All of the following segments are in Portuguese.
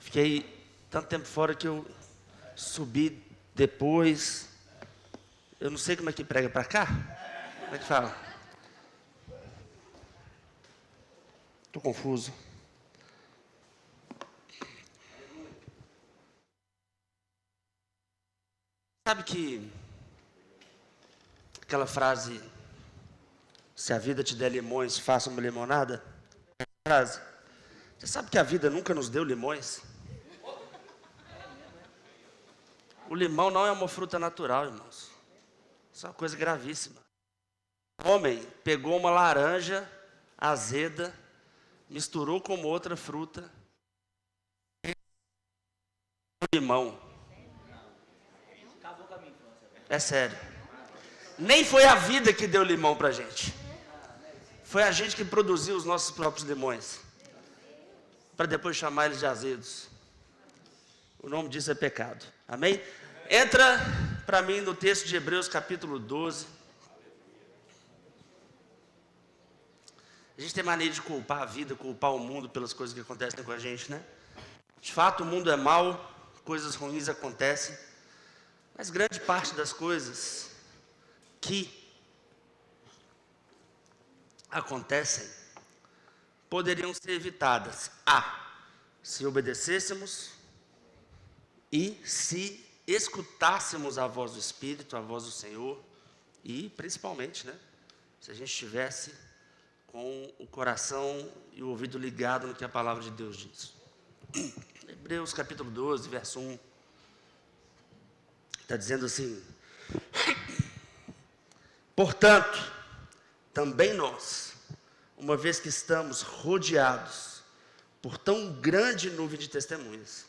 Fiquei tanto tempo fora que eu subi depois. Eu não sei como é que prega para cá. Como é que fala? Estou confuso. Sabe que aquela frase, se a vida te der limões, faça uma limonada? Frase. Você sabe que a vida nunca nos deu limões? O limão não é uma fruta natural, irmãos. Isso é uma coisa gravíssima. O homem pegou uma laranja azeda, misturou com outra fruta, limão. É sério. Nem foi a vida que deu limão pra gente. Foi a gente que produziu os nossos próprios limões, para depois chamar eles de azedos. O nome disso é pecado. Amém? Entra para mim no texto de Hebreus capítulo 12. A gente tem mania de culpar a vida, culpar o mundo pelas coisas que acontecem com a gente, né? De fato, o mundo é mau, coisas ruins acontecem, mas grande parte das coisas que acontecem poderiam ser evitadas. Se obedecêssemos e se escutássemos a voz do Espírito, a voz do Senhor, e principalmente, né, se a gente estivesse com o coração e o ouvido ligado no que a palavra de Deus diz. Hebreus capítulo 12, verso 1, está dizendo assim: portanto, também nós, uma vez que estamos rodeados por tão grande nuvem de testemunhas,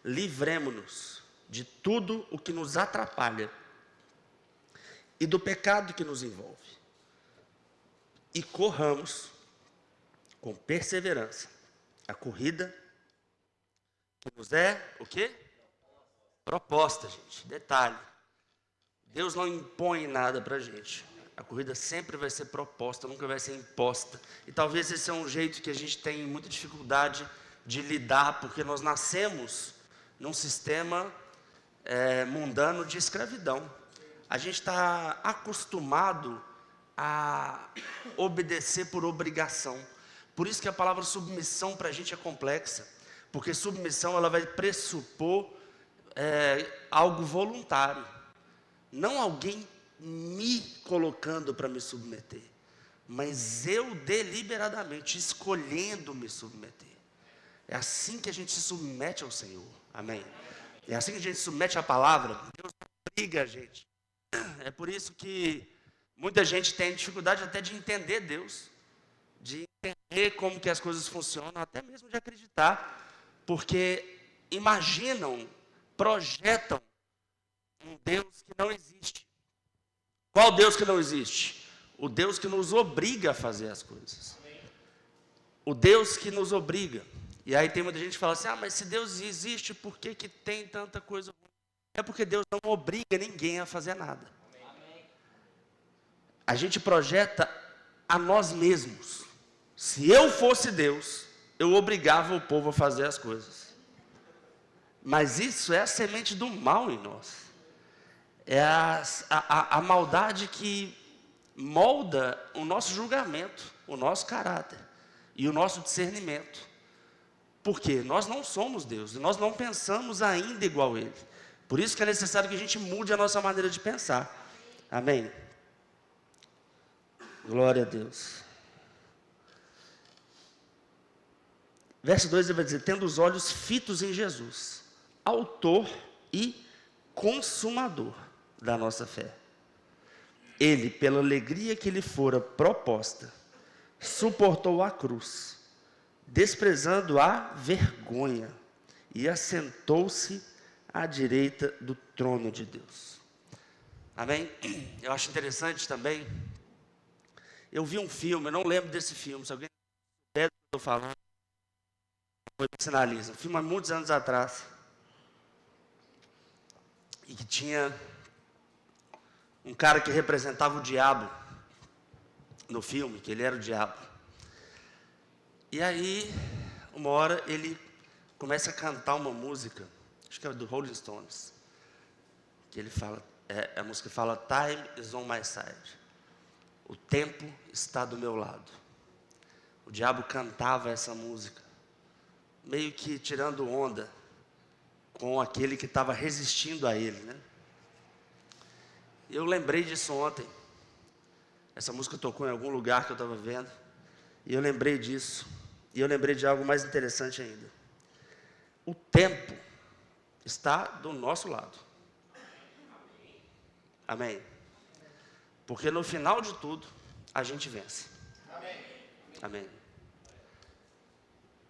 livremo-nos de tudo o que nos atrapalha e do pecado que nos envolve, e corramos com perseverança a corrida que nos é o quê? Proposta, gente. Detalhe: Deus não impõe nada para a gente. A corrida sempre vai ser proposta, nunca vai ser imposta. E talvez esse é um jeito que a gente tem muita dificuldade de lidar, porque nós nascemos num sistema mundano de escravidão. A gente está acostumado a obedecer por obrigação. Por isso que a palavra submissão para a gente é complexa, porque submissão ela vai pressupor algo voluntário, não alguém me colocando para me submeter, mas eu deliberadamente escolhendo me submeter. É assim que a gente se submete ao Senhor, amém? É assim que a gente se submete à palavra. Deus obriga a gente. É por isso que muita gente tem dificuldade até de entender Deus, de entender como que as coisas funcionam, até mesmo de acreditar, porque imaginam, projetam um Deus que não existe. Qual Deus que não existe? O Deus que nos obriga a fazer as coisas. O Deus que nos obriga. E aí tem muita gente que fala assim: mas se Deus existe, por que que tem tanta coisa ruim? É porque Deus não obriga ninguém a fazer nada. A gente projeta a nós mesmos. Se eu fosse Deus, eu obrigava o povo a fazer as coisas. Mas isso é a semente do mal em nós. É a maldade que molda o nosso julgamento, o nosso caráter e o nosso discernimento. Por quê? Nós não somos Deus, nós não pensamos ainda igual Ele. Por isso que é necessário que a gente mude a nossa maneira de pensar. Amém? Glória a Deus. Verso 2 ele vai dizer: tendo os olhos fitos em Jesus, autor e consumador da nossa fé. Ele, pela alegria que lhe fora proposta, suportou a cruz, desprezando a vergonha, e assentou-se à direita do trono de Deus. Amém? Eu acho interessante também. Eu vi um filme, eu não lembro desse filme, se alguém souber do que eu estou falando, me sinaliza. Um filme há muitos anos atrás, e que tinha um cara que representava o diabo no filme, que ele era o diabo. E aí, uma hora, ele começa a cantar uma música, acho que é do Rolling Stones, que ele fala, a música fala, Time is on my side. O tempo está do meu lado. O diabo cantava essa música, meio que tirando onda com aquele que estava resistindo a ele, né? Eu lembrei disso ontem. Essa música tocou em algum lugar que eu estava vendo, e eu lembrei disso. E eu lembrei de algo mais interessante ainda. O tempo está do nosso lado. Amém? Porque no final de tudo, a gente vence. Amém?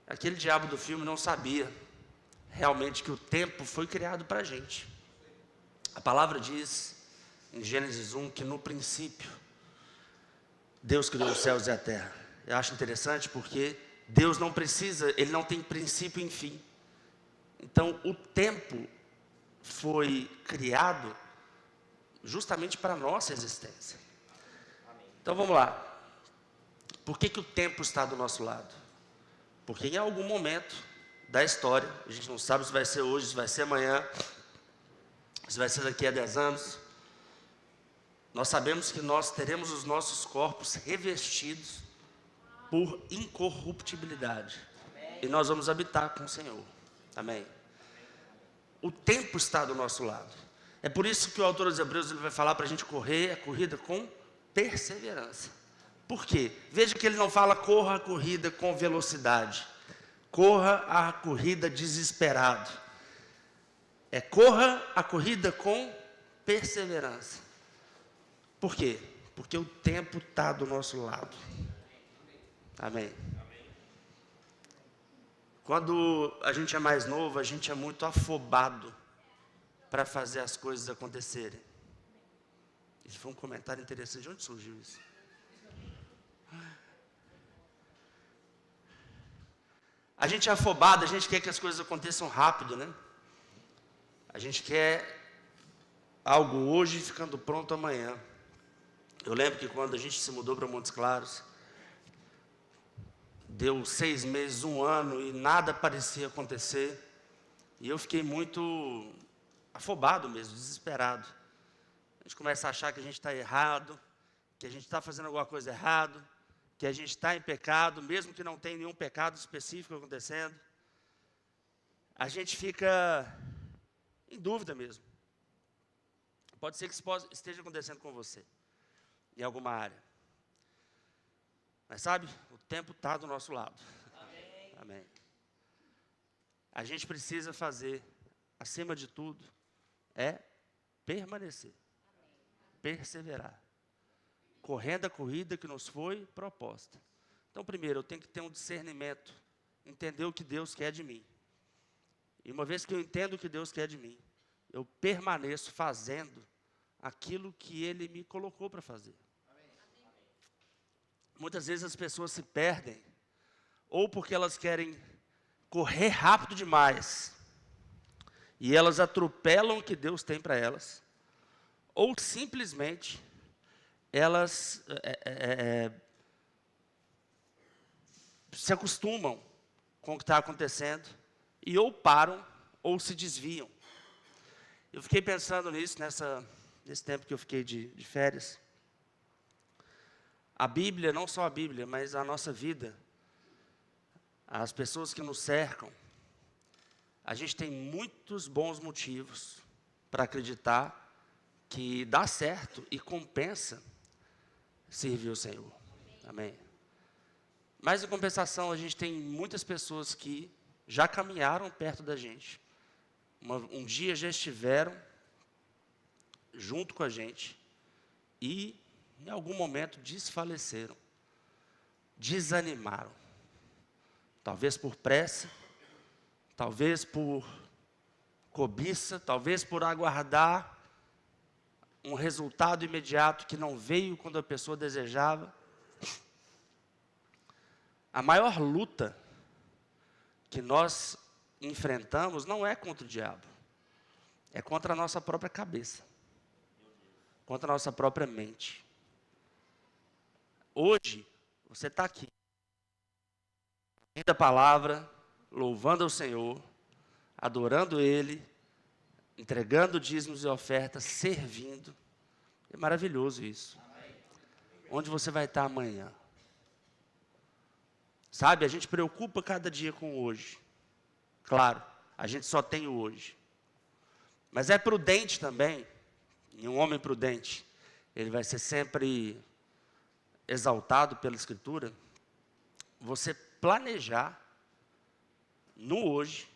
Aquele diabo do filme não sabia realmente que o tempo foi criado para a gente. A palavra diz, em Gênesis 1, que no princípio, Deus criou os céus e a terra. Eu acho interessante porque Deus não precisa, Ele não tem princípio e fim. Então, o tempo foi criado justamente para a nossa existência. Então, vamos lá. Por que o tempo está do nosso lado? Porque em algum momento da história, a gente não sabe se vai ser hoje, se vai ser amanhã, se vai ser daqui a 10 anos, nós sabemos que nós teremos os nossos corpos revestidos por incorruptibilidade. E nós vamos habitar com o Senhor. Amém? O tempo está do nosso lado. É por isso que o autor dos Hebreus ele vai falar para a gente correr a corrida com perseverança. Por quê? Veja que ele não fala corra a corrida com velocidade. Corra a corrida desesperado. É corra a corrida com perseverança. Por quê? Porque o tempo está do nosso lado. Amém. Quando a gente é mais novo, a gente é muito afobado para fazer as coisas acontecerem. Isso foi um comentário interessante. De onde surgiu isso? A gente é afobado, a gente quer que as coisas aconteçam rápido, né? A gente quer algo hoje ficando pronto amanhã. Eu lembro que quando a gente se mudou para Montes Claros, deu 6 meses, 1 ano e nada parecia acontecer. E eu fiquei muito afobado mesmo, desesperado. A gente começa a achar que a gente está errado, que a gente está fazendo alguma coisa errada, que a gente está em pecado, mesmo que não tenha nenhum pecado específico acontecendo. A gente fica em dúvida mesmo. Pode ser que isso esteja acontecendo com você, em alguma área. Mas sabe, o tempo está do nosso lado. Amém. Amém. A gente precisa fazer, acima de tudo, permanecer. Amém. Perseverar. Correndo a corrida que nos foi proposta. Então, primeiro, eu tenho que ter um discernimento, entender o que Deus quer de mim. E uma vez que eu entendo o que Deus quer de mim, eu permaneço fazendo aquilo que Ele me colocou para fazer. Muitas vezes as pessoas se perdem, ou porque elas querem correr rápido demais, e elas atropelam o que Deus tem para elas, ou simplesmente elas se acostumam com o que está acontecendo, e ou param, ou se desviam. Eu fiquei pensando nisso, nesse tempo que eu fiquei de férias. A Bíblia, não só a Bíblia, mas a nossa vida, as pessoas que nos cercam, a gente tem muitos bons motivos para acreditar que dá certo e compensa servir o Senhor. Amém? Mas, em compensação, a gente tem muitas pessoas que já caminharam perto da gente. Um dia já estiveram junto com a gente e em algum momento desfaleceram, desanimaram. Talvez por pressa, talvez por cobiça, talvez por aguardar um resultado imediato que não veio quando a pessoa desejava. A maior luta que nós enfrentamos não é contra o diabo, é contra a nossa própria cabeça, contra a nossa própria mente. Hoje, você está aqui, ouvindo a palavra, louvando ao Senhor, adorando Ele, entregando dízimos e ofertas, servindo. É maravilhoso isso. Onde você vai estar amanhã? Sabe, a gente preocupa cada dia com o hoje. Claro, a gente só tem o hoje. Mas é prudente também, e um homem prudente, ele vai ser sempre exaltado pela Escritura, você planejar no hoje,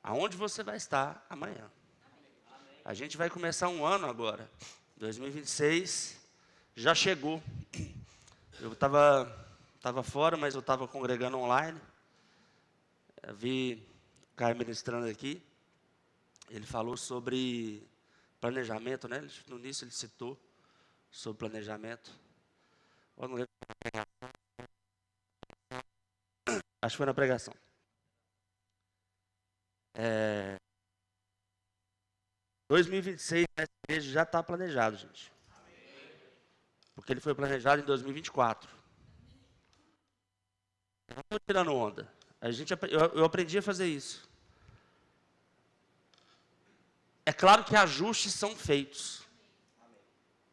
aonde você vai estar amanhã. A gente vai começar um ano agora, 2026, já chegou. Eu estava fora, mas eu estava congregando online. Eu vi o Caio ministrando aqui. Ele falou sobre planejamento, né? No início ele citou sobre planejamento. Eu não lembro. Acho que foi na pregação. 2026, nessa igreja já está planejado, gente. Porque ele foi planejado em 2024. Eu não estou tirando onda. Eu aprendi a fazer isso. É claro que ajustes são feitos.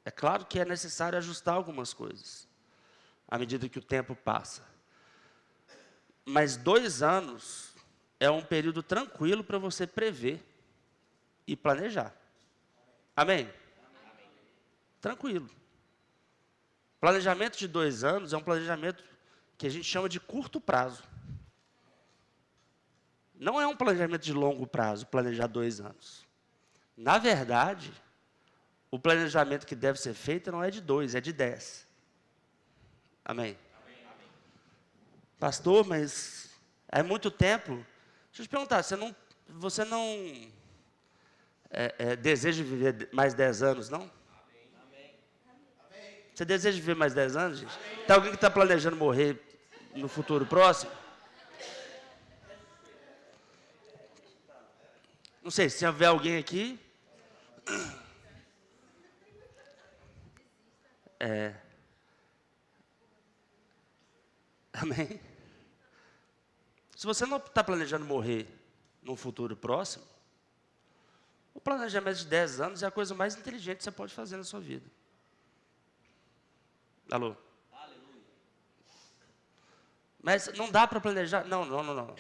É claro que é necessário ajustar algumas coisas, à medida que o tempo passa. Mas 2 anos é um período tranquilo para você prever e planejar. Amém? Tranquilo. Planejamento de 2 anos é um planejamento que a gente chama de curto prazo. Não é um planejamento de longo prazo, planejar 2 anos. Na verdade, o planejamento que deve ser feito não é de 2, é de 10. Amém? Pastor, mas é muito tempo. Deixa eu te perguntar, você não deseja viver mais 10 anos, não? Você deseja viver mais 10 anos, gente? Tem alguém que está planejando morrer no futuro próximo? Não sei, se houver alguém aqui... Amém? Se você não está planejando morrer num futuro próximo, o planejamento de 10 anos é a coisa mais inteligente que você pode fazer na sua vida. Alô? Aleluia. Mas não dá para planejar? Não.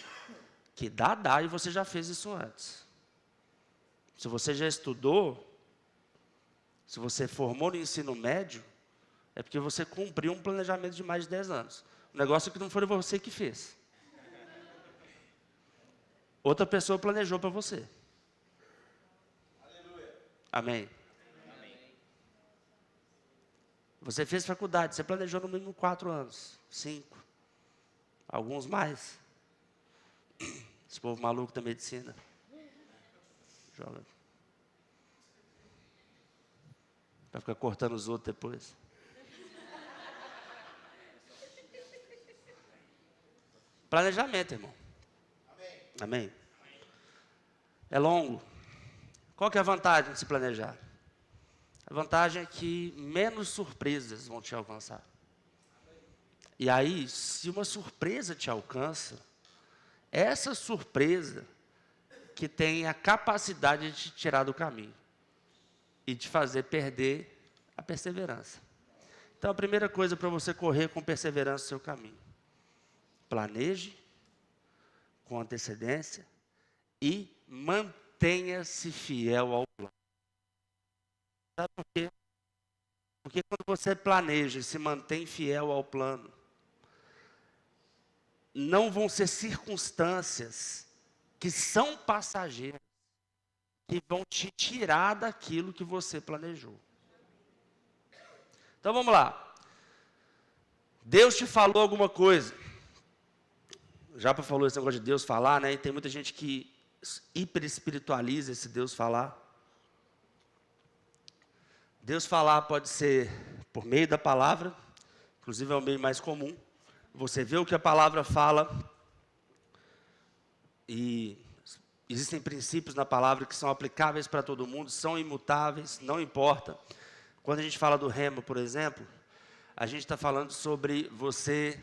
Que dá, e você já fez isso antes. Se você já estudou, se você formou no ensino médio, é porque você cumpriu um planejamento de mais de 10 anos. O negócio é que não foi você que fez. Outra pessoa planejou para você. Aleluia. Amém. Você fez faculdade, você planejou no mínimo 4 anos, 5, alguns mais. Esse povo maluco da medicina. Joga. Vai ficar cortando os outros depois. Planejamento, irmão. Amém? É longo. Qual que é a vantagem de se planejar? A vantagem é que menos surpresas vão te alcançar. E aí, se uma surpresa te alcança, essa surpresa que tem a capacidade de te tirar do caminho e te fazer perder a perseverança. Então, a primeira coisa para você correr com perseverança no seu caminho: planeje com antecedência e mantenha-se fiel ao plano. Sabe por quê? Porque quando você planeja e se mantém fiel ao plano, não vão ser circunstâncias que são passageiras que vão te tirar daquilo que você planejou. Então vamos lá. Deus te falou alguma coisa. Já falou esse negócio de Deus falar, né? E tem muita gente que hiper espiritualiza esse Deus falar. Deus falar pode ser por meio da palavra, inclusive é o meio mais comum. Você vê o que a palavra fala, e existem princípios na palavra que são aplicáveis para todo mundo, são imutáveis, não importa. Quando a gente fala do rema, por exemplo, a gente está falando sobre você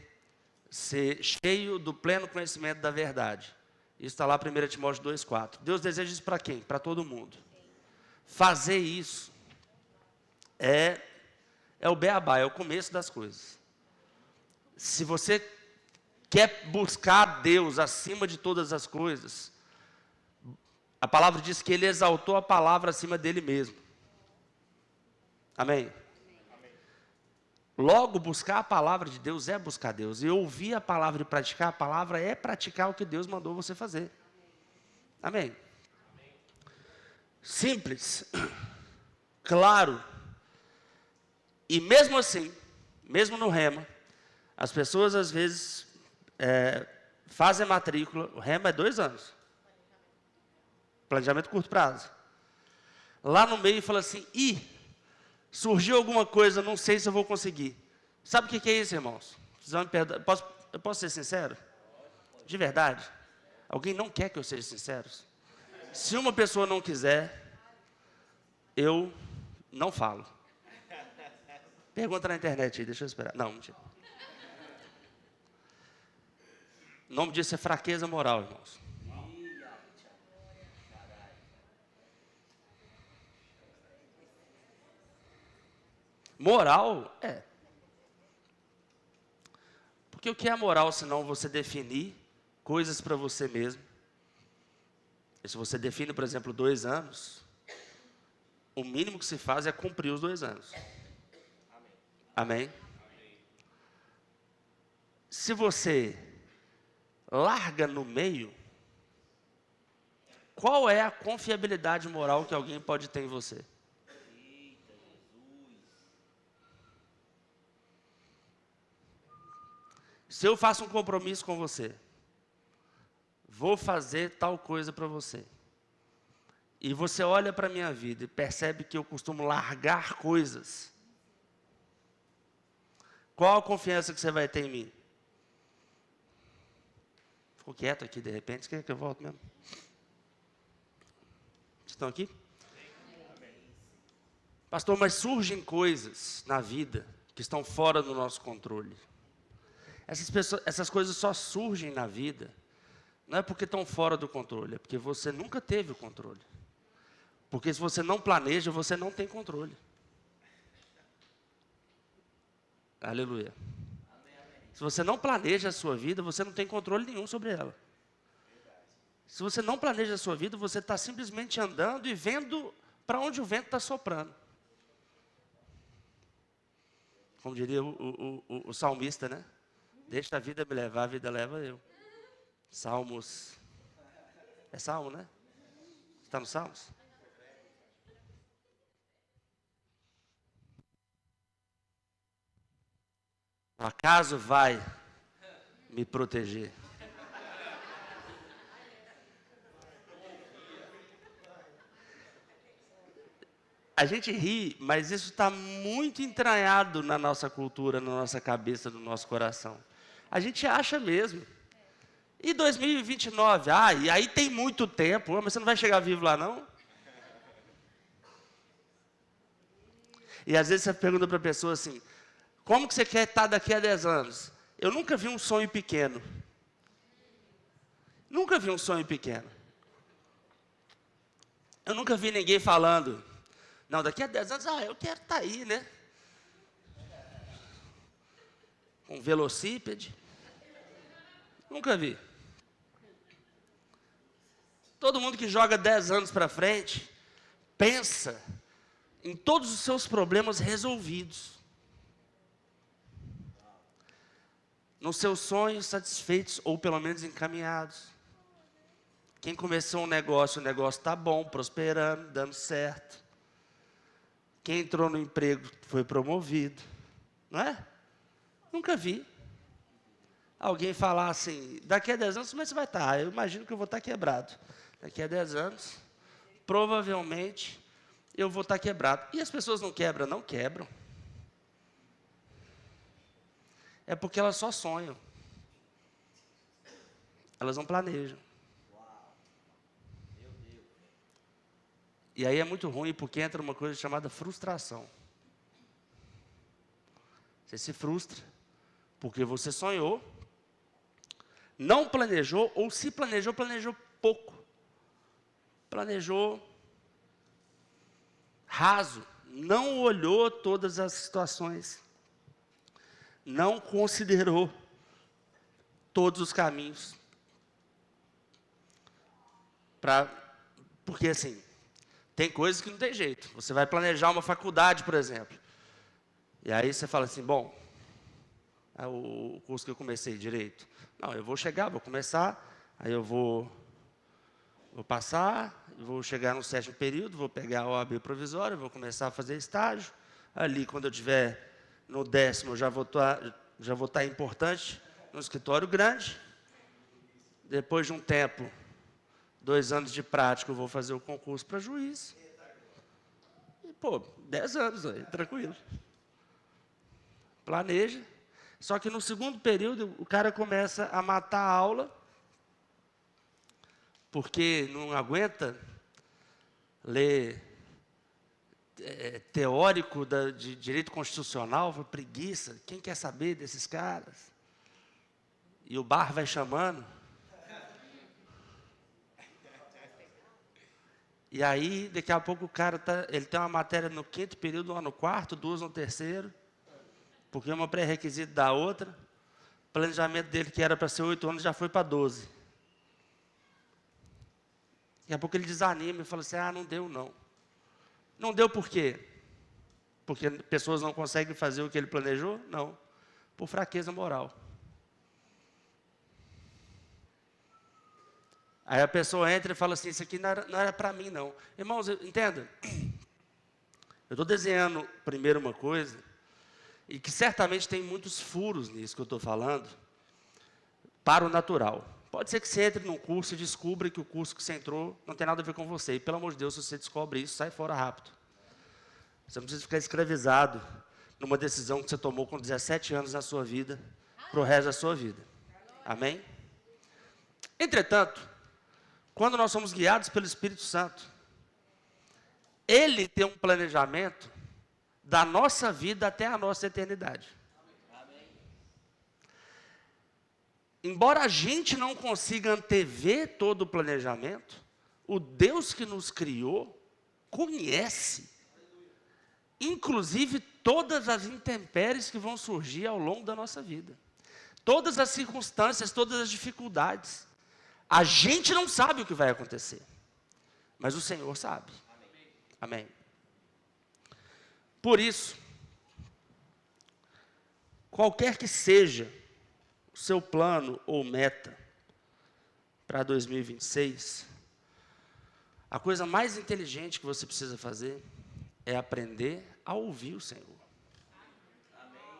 ser cheio do pleno conhecimento da verdade. Isso está lá em 1 Timóteo 2,4. Deus deseja isso para quem? Para todo mundo. Fazer isso é o beabá, é o começo das coisas. Se você quer buscar Deus acima de todas as coisas, a palavra diz que Ele exaltou a palavra acima dele mesmo. Amém? Logo, buscar a palavra de Deus é buscar Deus. E ouvir a palavra e praticar a palavra é praticar o que Deus mandou você fazer. Amém? Simples, claro. E mesmo assim, mesmo no rema, as pessoas às vezes fazem a matrícula. O rema é 2 anos. Planejamento curto prazo. Lá no meio fala assim, surgiu alguma coisa, não sei se eu vou conseguir. Sabe o que é isso, irmãos? Eu posso ser sincero? De verdade? Alguém não quer que eu seja sincero? Se uma pessoa não quiser, eu não falo. Pergunta na internet aí, deixa eu esperar. Não, mentira. O nome disso é fraqueza moral, irmãos. Moral é. Porque o que é moral senão você definir coisas para você mesmo? E se você define, por exemplo, 2 anos, o mínimo que se faz é cumprir os 2 anos. Amém? Se você larga no meio, qual é a confiabilidade moral que alguém pode ter em você? Se eu faço um compromisso com você, vou fazer tal coisa para você, e você olha para a minha vida e percebe que eu costumo largar coisas, qual a confiança que você vai ter em mim? Ficou quieto aqui de repente, você quer que eu volte mesmo? Vocês estão aqui? Pastor, mas surgem coisas na vida que estão fora do nosso controle. Essas coisas só surgem na vida, não é porque estão fora do controle, é porque você nunca teve o controle. Porque se você não planeja, você não tem controle. Aleluia. Se você não planeja a sua vida, você não tem controle nenhum sobre ela. Se você não planeja a sua vida, você está simplesmente andando e vendo para onde o vento está soprando. Como diria o salmista, né? Deixa a vida me levar, a vida leva eu. Salmos. É Salmo, né? Está no Salmos? O acaso vai me proteger. A gente ri, mas isso está muito entranhado na nossa cultura, na nossa cabeça, no nosso coração. A gente acha mesmo. E 2029? E aí tem muito tempo. Mas você não vai chegar vivo lá, não? E às vezes você pergunta para a pessoa assim, como que você quer estar daqui a 10 anos? Eu nunca vi um sonho pequeno. Nunca vi um sonho pequeno. Eu nunca vi ninguém falando, não, daqui a 10 anos, eu quero estar aí, né? Um velocípede. Nunca vi. Todo mundo que joga 10 anos para frente, pensa em todos os seus problemas resolvidos. Nos seus sonhos satisfeitos, ou pelo menos encaminhados. Quem começou um negócio, o negócio está bom, prosperando, dando certo. Quem entrou no emprego foi promovido. Não é? Nunca vi alguém falar assim, daqui a 10 anos, como é que você vai estar? Eu imagino que eu vou estar quebrado. Daqui a 10 anos, provavelmente, eu vou estar quebrado. E as pessoas não quebram? Não quebram. É porque elas só sonham. Elas não planejam. E aí é muito ruim porque entra uma coisa chamada frustração. Você se frustra porque você sonhou não planejou, ou se planejou, planejou pouco. Planejou raso, não olhou todas as situações, não considerou todos os caminhos. Porque assim, tem coisas que não tem jeito. Você vai planejar uma faculdade, por exemplo. E aí você fala assim, bom, o curso que eu comecei, direito. Não, eu vou chegar, vou começar, aí eu vou passar, vou chegar no 7º período, vou pegar a OAB provisória, vou começar a fazer estágio. Ali, quando eu estiver no 10º, eu já vou estar importante no escritório grande. Depois de um tempo, 2 anos de prática, eu vou fazer o concurso para juiz. E, 10 anos aí, tranquilo. Planeja. Só que no 2º período, o cara começa a matar a aula, porque não aguenta ler teórico de direito constitucional, foi preguiça. Quem quer saber desses caras? E o bar vai chamando. E aí, daqui a pouco, o cara ele tem uma matéria no 5º período, uma no 4º, 2 no 3º, porque uma pré-requisito da outra. O planejamento dele, que era para ser 8 anos, já foi para 12. Daqui a pouco ele desanima e fala assim, não deu não. Não deu por quê? Porque pessoas não conseguem fazer o que ele planejou? Não. Por fraqueza moral. Aí a pessoa entra e fala assim, isso aqui não era para mim não. Irmãos, entenda. Eu estou desenhando primeiro uma coisa, e que certamente tem muitos furos nisso que eu estou falando, para o natural. Pode ser que você entre num curso e descubra que o curso que você entrou não tem nada a ver com você. E, pelo amor de Deus, se você descobre isso, sai fora rápido. Você não precisa ficar escravizado numa decisão que você tomou com 17 anos na sua vida, para o resto da sua vida. Amém? Entretanto, quando nós somos guiados pelo Espírito Santo, Ele tem um planejamento da nossa vida até a nossa eternidade. Embora a gente não consiga antever todo o planejamento, o Deus que nos criou conhece, inclusive, todas as intempéries que vão surgir ao longo da nossa vida. Todas as circunstâncias, todas as dificuldades. A gente não sabe o que vai acontecer, mas o Senhor sabe. Amém. Por isso, qualquer que seja o seu plano ou meta para 2026, a coisa mais inteligente que você precisa fazer é aprender a ouvir o Senhor.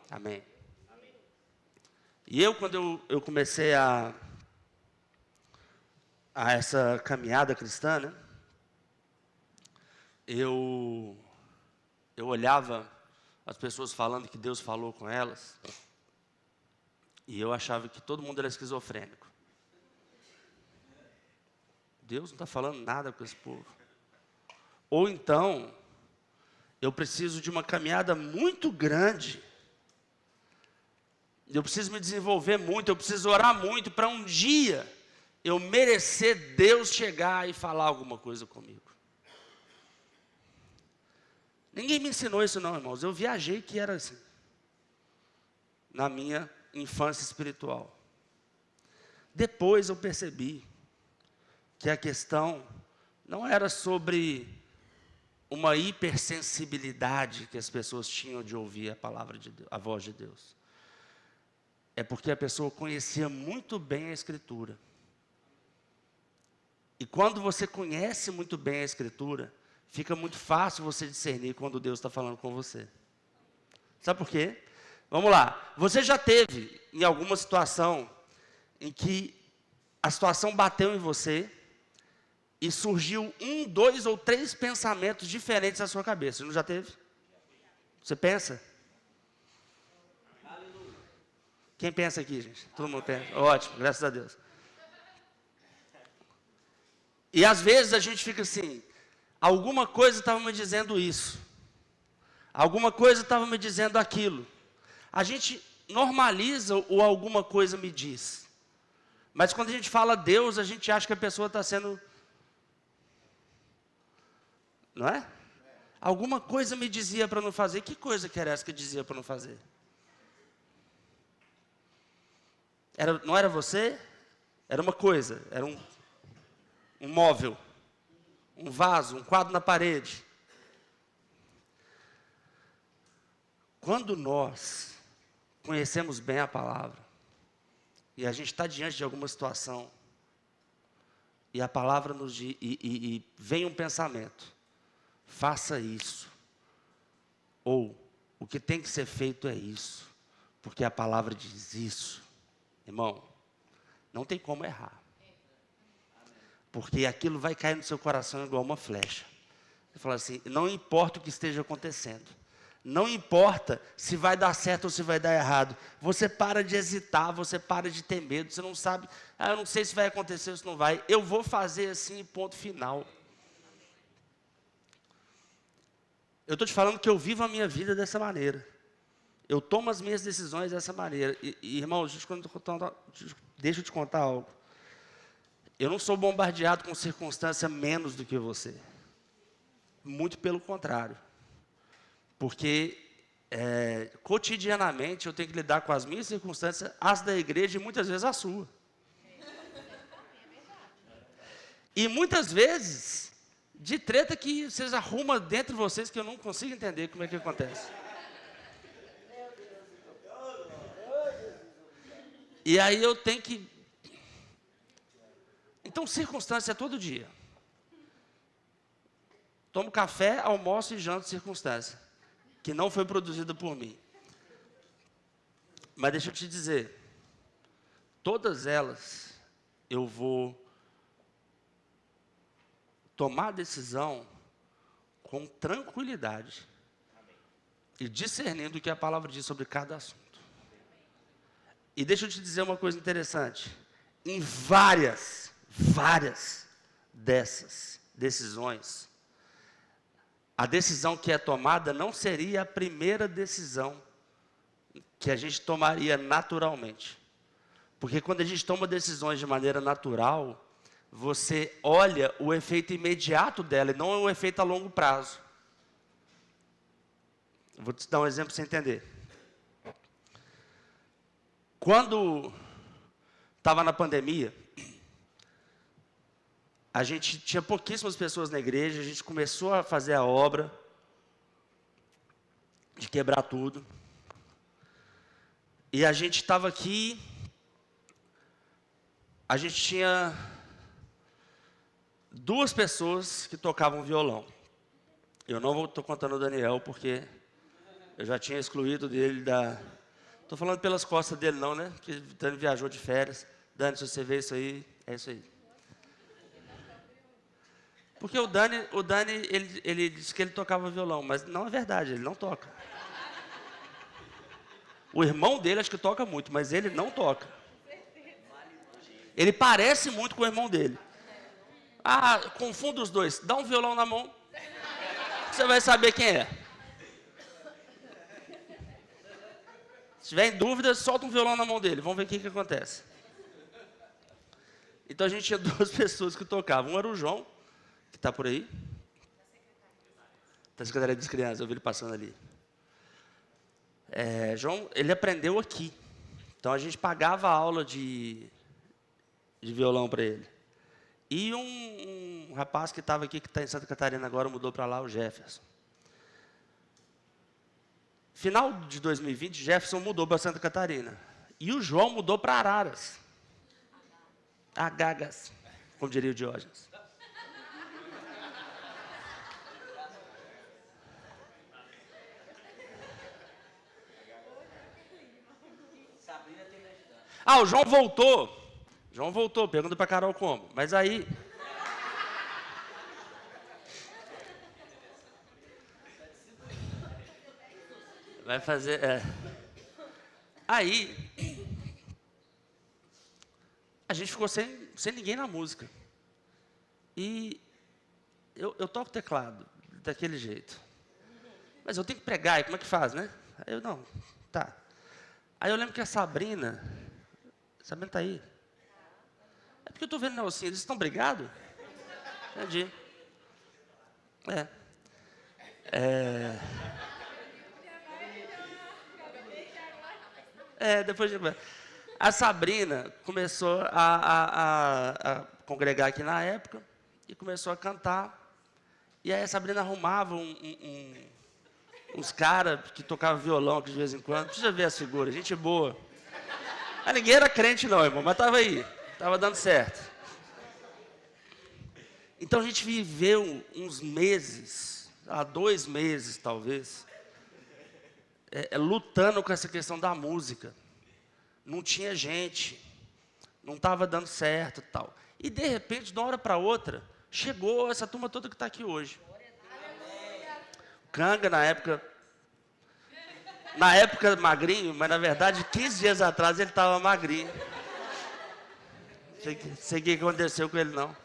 Amém. Amém. E quando eu comecei a essa caminhada cristã, né, eu olhava as pessoas falando que Deus falou com elas, e eu achava que todo mundo era esquizofrênico. Deus não está falando nada com esse povo. Ou então, eu preciso de uma caminhada muito grande, eu preciso me desenvolver muito, eu preciso orar muito, para um dia eu merecer Deus chegar e falar alguma coisa comigo. Ninguém me ensinou isso não, irmãos. Eu viajei que era assim, na minha infância espiritual. Depois eu percebi que a questão não era sobre uma hipersensibilidade que as pessoas tinham de ouvir a palavra de Deus, a voz de Deus. É porque a pessoa conhecia muito bem a Escritura. E quando você conhece muito bem a Escritura, fica muito fácil você discernir quando Deus está falando com você. Sabe por quê? Vamos lá. Você já teve em alguma situação em que a situação bateu em você e surgiu 1, 2 ou 3 pensamentos diferentes na sua cabeça? Não já teve? Você pensa? Quem pensa aqui, gente? Todo mundo pensa. Ótimo, graças a Deus. E às vezes a gente fica assim, alguma coisa estava me dizendo isso, alguma coisa estava me dizendo aquilo. A gente normaliza o alguma coisa me diz, Mas quando a gente fala Deus, a gente acha que a pessoa está sendo... Não é? Alguma coisa me dizia para não fazer. Que coisa que era essa que dizia para não fazer? Não era você? Era uma coisa, era um móvel, um vaso, um quadro na parede. Quando nós conhecemos bem a palavra, e a gente está diante de alguma situação, e a palavra nos diz, e vem um pensamento, faça isso, ou o que tem que ser feito é isso, porque a palavra diz isso. Irmão, não tem como errar. Porque aquilo vai cair no seu coração igual uma flecha. Você fala assim, não importa o que esteja acontecendo. Não importa se vai dar certo ou se vai dar errado. Você para de hesitar, você para de ter medo. Você não sabe, eu não sei se vai acontecer ou se não vai. Eu vou fazer assim, ponto final. Eu estou te falando que eu vivo a minha vida dessa maneira. Eu tomo as minhas decisões dessa maneira. E irmãos, deixa eu te contar algo. Eu não sou bombardeado com circunstância menos do que você. Muito pelo contrário. Porque, cotidianamente, eu tenho que lidar com as minhas circunstâncias, as da igreja e muitas vezes a sua. E muitas vezes, de treta que vocês arrumam dentro de vocês que eu não consigo entender como é que acontece. E aí eu tenho que... Então, circunstância é todo dia. Tomo café, almoço e janto circunstância, que não foi produzida por mim. Mas deixa eu te dizer, todas elas eu vou tomar a decisão com tranquilidade e discernindo o que a palavra diz sobre cada assunto. E deixa eu te dizer uma coisa interessante. Em várias dessas decisões, a decisão que é tomada não seria a primeira decisão que a gente tomaria naturalmente. Porque quando a gente toma decisões de maneira natural, você olha o efeito imediato dela e não o efeito a longo prazo. Vou te dar um exemplo para você entender. Quando estava na pandemia, a gente tinha pouquíssimas pessoas na igreja, a gente começou a fazer a obra de quebrar tudo. E a gente estava aqui, a gente tinha 2 pessoas que tocavam violão. Eu não estou contando o Daniel, porque eu já tinha excluído dele da... Estou falando pelas costas dele não, né? Porque o Dani viajou de férias. Dani, se você vê isso aí, é isso aí. Porque o Dani ele disse que ele tocava violão, mas não é verdade, ele não toca. O irmão dele acho que toca muito, mas ele não toca. Ele parece muito com o irmão dele. Confunda os dois. Dá um violão na mão, você vai saber quem é. Se tiver em dúvida, solta um violão na mão dele. Vamos ver o que acontece. Então a gente tinha 2 pessoas que tocavam. Um era o João, que está por aí. Está na Secretaria das Crianças, eu vi ele passando ali. João, ele aprendeu aqui. Então a gente pagava a aula de violão para ele. E um rapaz que estava aqui, que está em Santa Catarina agora, mudou para lá, o Jefferson. Final de 2020, Jefferson mudou para Santa Catarina. E o João mudou para Araras. Gagas, como diria o Diógenes. O João voltou. João voltou, pergunta para Carol como. Mas aí... Vai fazer... Aí... A gente ficou sem ninguém na música. E... Eu toco teclado, daquele jeito. Mas eu tenho que pregar, e como é que faz, né? Aí eu, não, tá. Aí eu lembro que a Sabrina está aí. porque eu estou vendo Nelsinho, eles estão brigados? Entendi. Depois de... A Sabrina começou a congregar aqui na época e começou a cantar. E aí a Sabrina arrumava uns caras que tocavam violão aqui de vez em quando. Precisa ver as figuras, gente boa. Mas ninguém era crente não, irmão, mas estava aí, estava dando certo. Então a gente viveu uns meses, 2 meses talvez, lutando com essa questão da música. Não tinha gente, não estava dando certo e tal. E de repente, de uma hora para outra, chegou essa turma toda que está aqui hoje. O Canga, na época magrinho, mas na verdade 15 dias atrás ele estava magrinho. Não sei o que aconteceu com ele não.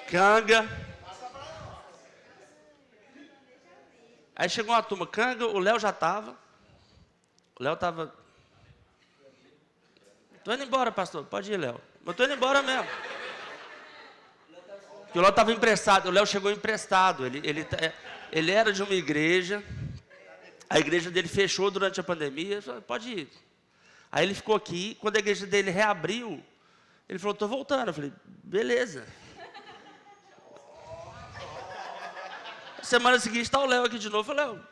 Canga. Aí chegou uma turma, Canga, o Léo já estava. O Léo estava... Estou indo embora, pastor. Pode ir, Léo. Mas estou indo embora mesmo. Porque o Léo estava emprestado. O Léo chegou emprestado. Ele era de uma igreja. A igreja dele fechou durante a pandemia. Ele falou, pode ir. Aí ele ficou aqui. Quando a igreja dele reabriu, ele falou, estou voltando. Eu falei, beleza. Semana seguinte está o Léo aqui de novo. Eu falei, Léo,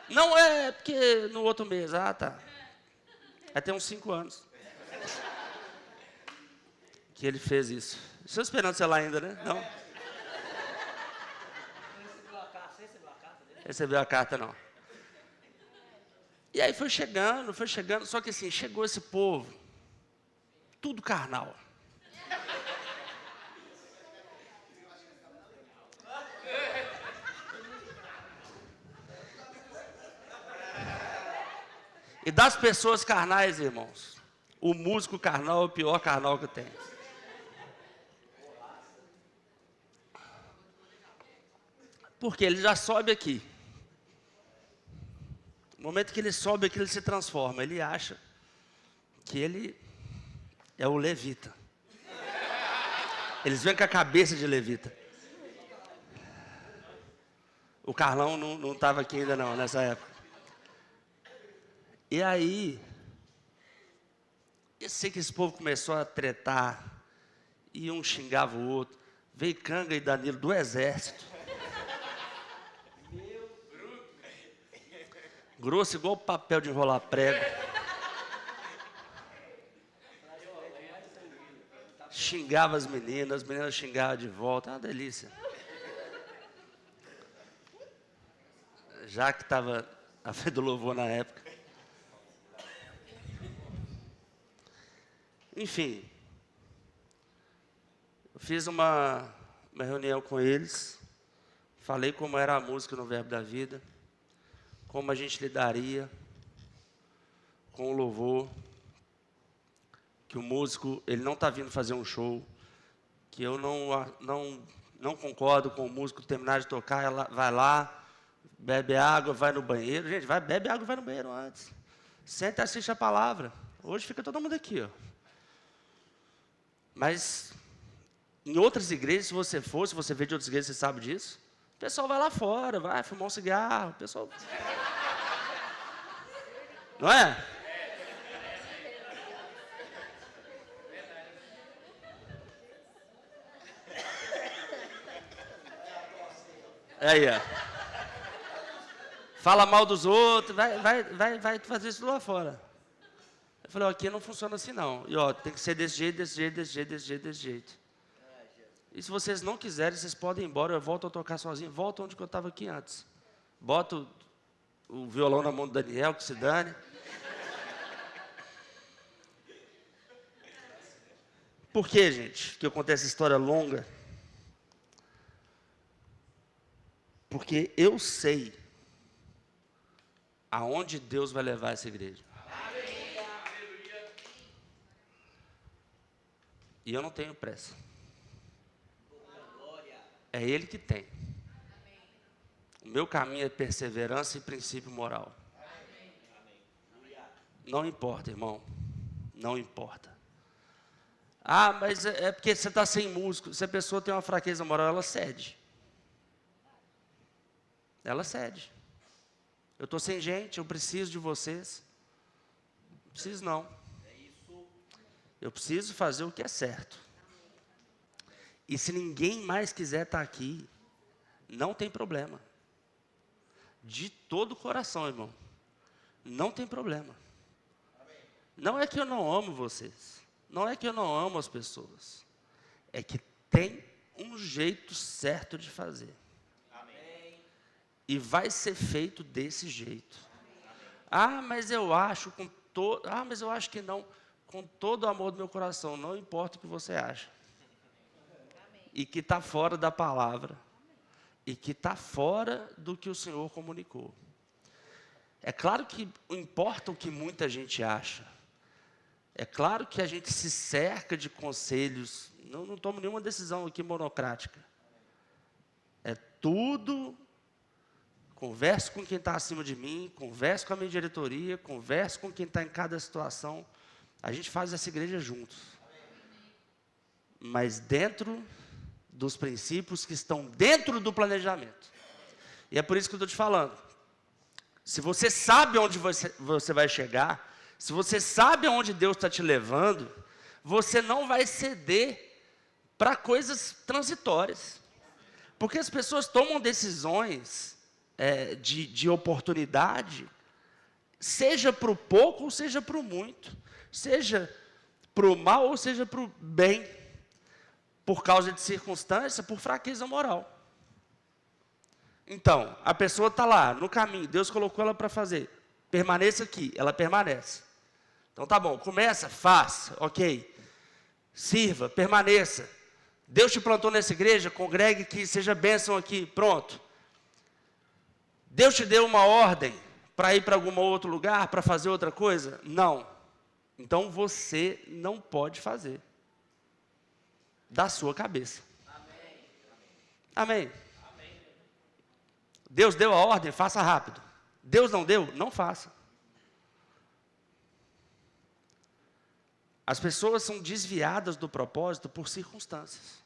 não é porque no outro mês. Ah, tá. Aí tem uns 5 anos que ele fez isso. Estou esperando você lá ainda, né? Não? Recebeu a carta, não. E aí foi chegando, só que assim, chegou esse povo, tudo carnal. E das pessoas carnais, irmãos, o músico carnal é o pior carnal que tem. Porque ele já sobe aqui. No momento que ele sobe aqui, ele se transforma. Ele acha que ele é o levita. Eles vêm com a cabeça de levita. O Carlão não estava aqui ainda não, nessa época. E aí, eu sei que esse povo começou a tretar, e um xingava o outro. Veio Canga e Danilo do exército. Grosso igual papel de enrolar prego. Xingava as meninas xingavam de volta. Uma delícia. Já que estava a fé do louvor na época. Enfim, eu fiz uma reunião com eles, falei como era a música no Verbo da Vida, como a gente lidaria com o louvor, que o músico, ele não está vindo fazer um show, que eu não concordo com o músico terminar de tocar, ela vai lá, bebe água, vai no banheiro. Gente, bebe água e vai no banheiro antes. Senta e assiste a palavra. Hoje fica todo mundo aqui, ó. Mas, em outras igrejas, se você vê de outras igrejas, você sabe disso, o pessoal vai lá fora, vai fumar um cigarro, o pessoal... Não é? Aí, ó. Fala mal dos outros, vai fazer isso lá fora. Eu falei, ó, aqui não funciona assim não. E ó, tem que ser desse jeito, desse jeito, desse jeito, desse jeito, desse jeito. E se vocês não quiserem, vocês podem ir embora, eu volto a tocar sozinho, volto onde que eu estava aqui antes. Boto o violão na mão do Daniel, que se dane. Por que, gente, que eu contei essa história longa? Porque eu sei aonde Deus vai levar essa igreja. E eu não tenho pressa. É Ele que tem. O meu caminho é perseverança e princípio moral. Não importa, irmão. Não importa. Ah, mas é porque você está sem músculo. Se a pessoa tem uma fraqueza moral, ela cede. Ela cede. Eu estou sem gente, eu preciso de vocês. Não preciso não. Eu preciso fazer o que é certo. E se ninguém mais quiser estar aqui, não tem problema. De todo o coração, irmão. Não tem problema. Não é que eu não amo vocês. Não é que eu não amo as pessoas. É que tem um jeito certo de fazer. E vai ser feito desse jeito. Ah, mas eu acho mas eu acho que não. Com todo o amor do meu coração, não importa o que você acha. E que está fora da palavra. E que está fora do que o Senhor comunicou. É claro que importa o que muita gente acha. É claro que a gente se cerca de conselhos. Não tomo nenhuma decisão aqui monocrática. É tudo. Converso com quem está acima de mim, converso com a minha diretoria, converso com quem está em cada situação. A gente faz essa igreja juntos. Mas dentro dos princípios que estão dentro do planejamento. E é por isso que eu estou te falando. Se você sabe onde você vai chegar, se você sabe aonde Deus está te levando, você não vai ceder para coisas transitórias. Porque as pessoas tomam decisões de oportunidade, seja para o pouco ou seja para o muito, seja para o mal ou seja para o bem, por causa de circunstância, por fraqueza moral. Então, a pessoa está lá, no caminho, Deus colocou ela para fazer, permaneça aqui, ela permanece. Então tá bom, começa, faça, ok, sirva, permaneça. Deus te plantou nessa igreja, congregue que seja bênção aqui, pronto. Deus te deu uma ordem para ir para algum outro lugar, para fazer outra coisa? Não. Então você não pode fazer. Da sua cabeça. Amém. Amém. Deus deu a ordem, faça rápido. Deus não deu, não faça. As pessoas são desviadas do propósito por circunstâncias.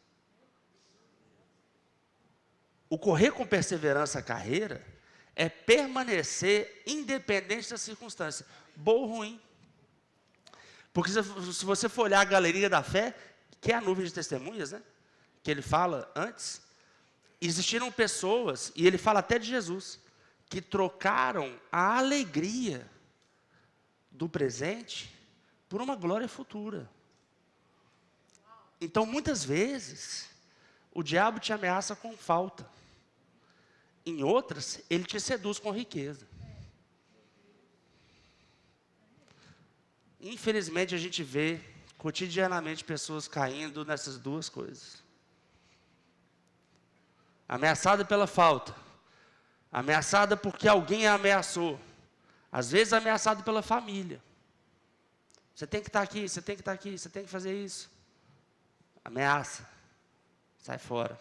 O correr com perseverança a carreira é permanecer independente das circunstâncias, boa ou ruim. Porque se você for olhar a galeria da fé, que é a nuvem de testemunhas, né, que ele fala antes, existiram pessoas, e ele fala até de Jesus, que trocaram a alegria do presente por uma glória futura. Então, muitas vezes, o diabo te ameaça com falta. Em outras, ele te seduz com riqueza. Infelizmente, a gente vê cotidianamente pessoas caindo nessas duas coisas. Ameaçada pela falta. Ameaçada porque alguém a ameaçou. Às vezes, ameaçada pela família. Você tem que estar aqui, você tem que estar aqui, você tem que fazer isso. Ameaça. Sai fora.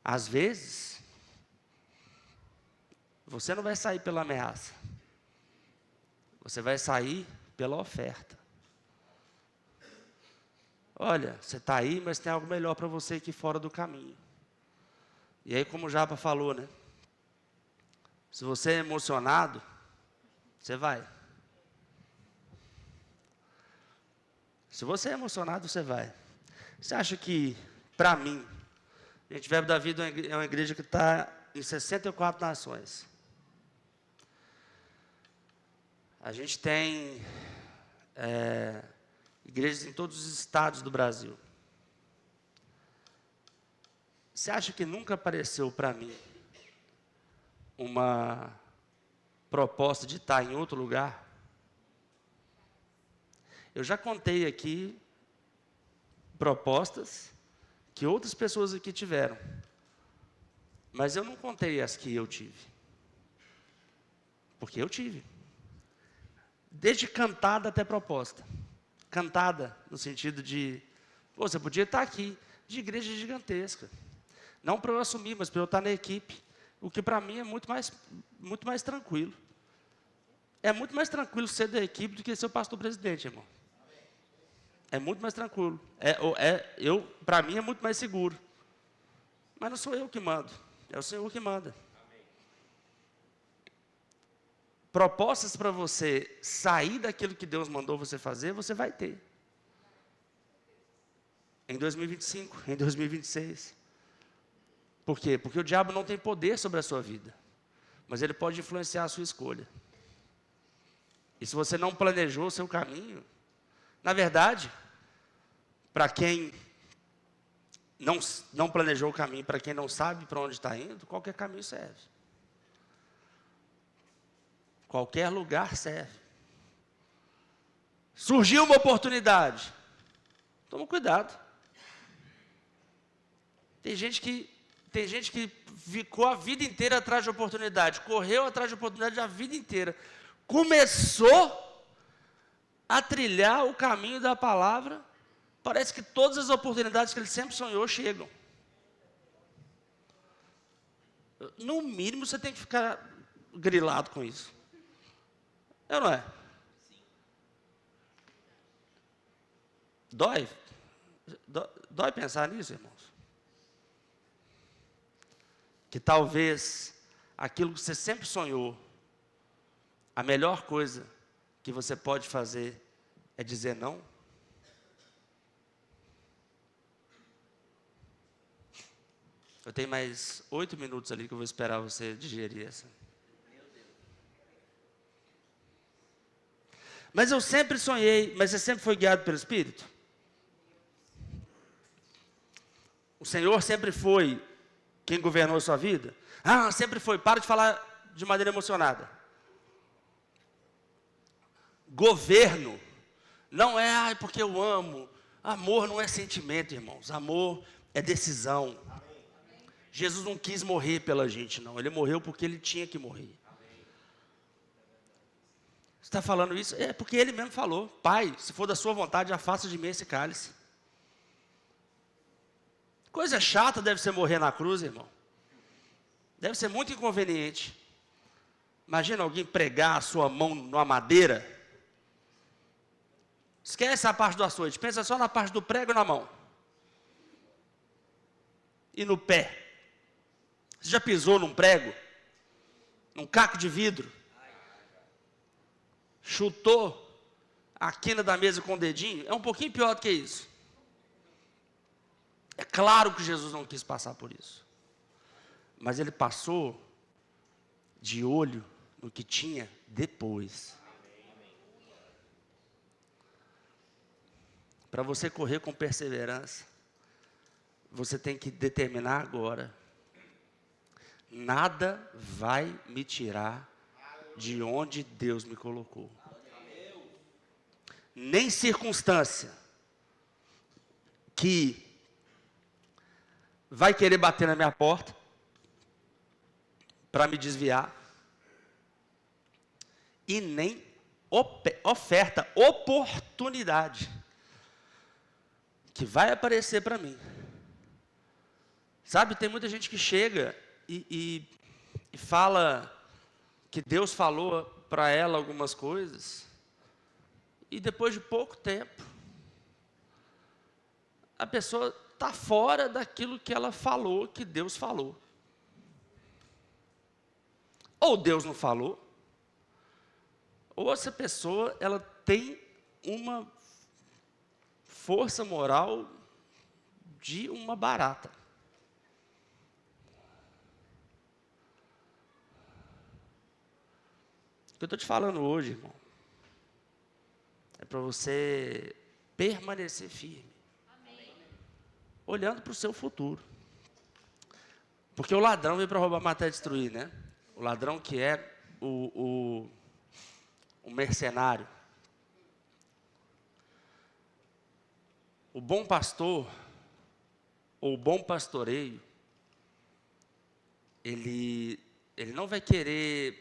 Às vezes, você não vai sair pela ameaça. Você vai sair pela oferta. Olha, você está aí, mas tem algo melhor para você aqui fora do caminho. E aí, como o Japa falou, né? Se você é emocionado, você vai. Se você é emocionado, você vai. Você acha que, para mim, a gente, Verbo da Vida é uma igreja que está em 64 nações. A gente tem igrejas em todos os estados do Brasil. Você acha que nunca apareceu para mim uma proposta de estar em outro lugar? Eu já contei aqui propostas que outras pessoas aqui tiveram, mas eu não contei as que eu tive, porque eu tive, desde cantada até proposta. Cantada no sentido de, você podia estar aqui, de igreja gigantesca, Não para eu assumir, mas para eu estar na equipe. O que para mim é muito mais tranquilo. É muito mais tranquilo ser da equipe do que ser o pastor-presidente, irmão. É muito mais tranquilo. Para mim é muito mais seguro. Mas não sou eu que mando, é o Senhor que manda. Propostas para você sair daquilo que Deus mandou você fazer, você vai ter. Em 2025, em 2026. Por quê? Porque o diabo não tem poder sobre a sua vida, mas ele pode influenciar a sua escolha. E se você não planejou o seu caminho, na verdade, para quem não planejou o caminho, para quem não sabe para onde está indo, qualquer caminho serve. Qualquer lugar serve. Surgiu uma oportunidade. Toma cuidado. Tem gente que ficou a vida inteira atrás de oportunidade, correu atrás de oportunidade a vida inteira. Começou a trilhar o caminho da palavra, parece que todas as oportunidades que ele sempre sonhou chegam. No mínimo, você tem que ficar grilado com isso. É ou não é? Dói? Dói pensar nisso, irmãos? Que talvez aquilo que você sempre sonhou, a melhor coisa que você pode fazer é dizer não? Eu tenho mais 8 minutos ali que eu vou esperar você digerir essa. Mas eu sempre sonhei, mas você sempre foi guiado pelo Espírito? O Senhor sempre foi quem governou a sua vida? Ah, sempre foi. Para de falar de maneira emocionada. Governo não é porque eu amo. Amor não é sentimento, irmãos. Amor é decisão. Jesus não quis morrer pela gente, não. Ele morreu porque ele tinha que morrer. Você está falando isso? É porque ele mesmo falou. Pai, se for da sua vontade, afasta de mim esse cálice. Coisa chata deve ser morrer na cruz, irmão. Deve ser muito inconveniente. Imagina alguém pregar a sua mão numa madeira. Esquece a parte do açoite. Pensa só na parte do prego e na mão. E no pé. Você já pisou num prego? Num caco de vidro? Chutou a quina da mesa com o dedinho? É um pouquinho pior do que isso. É claro que Jesus não quis passar por isso. Mas ele passou de olho no que tinha depois. Para você correr com perseverança, você tem que determinar agora. Nada vai me tirar de onde Deus me colocou. Nem circunstância que vai querer bater na minha porta para me desviar. E nem oferta, oportunidade que vai aparecer para mim. Sabe, tem muita gente que chega e fala que Deus falou para ela algumas coisas, e depois de pouco tempo, a pessoa está fora daquilo que ela falou, que Deus falou. Ou Deus não falou, ou essa pessoa, ela tem uma força moral de uma barata. O que eu estou te falando hoje, irmão, é para você permanecer firme. Amém. Olhando para o seu futuro. Porque o ladrão veio para roubar, matar e destruir, né? O ladrão que é o mercenário. O bom pastor, ou o bom pastoreio, ele não vai querer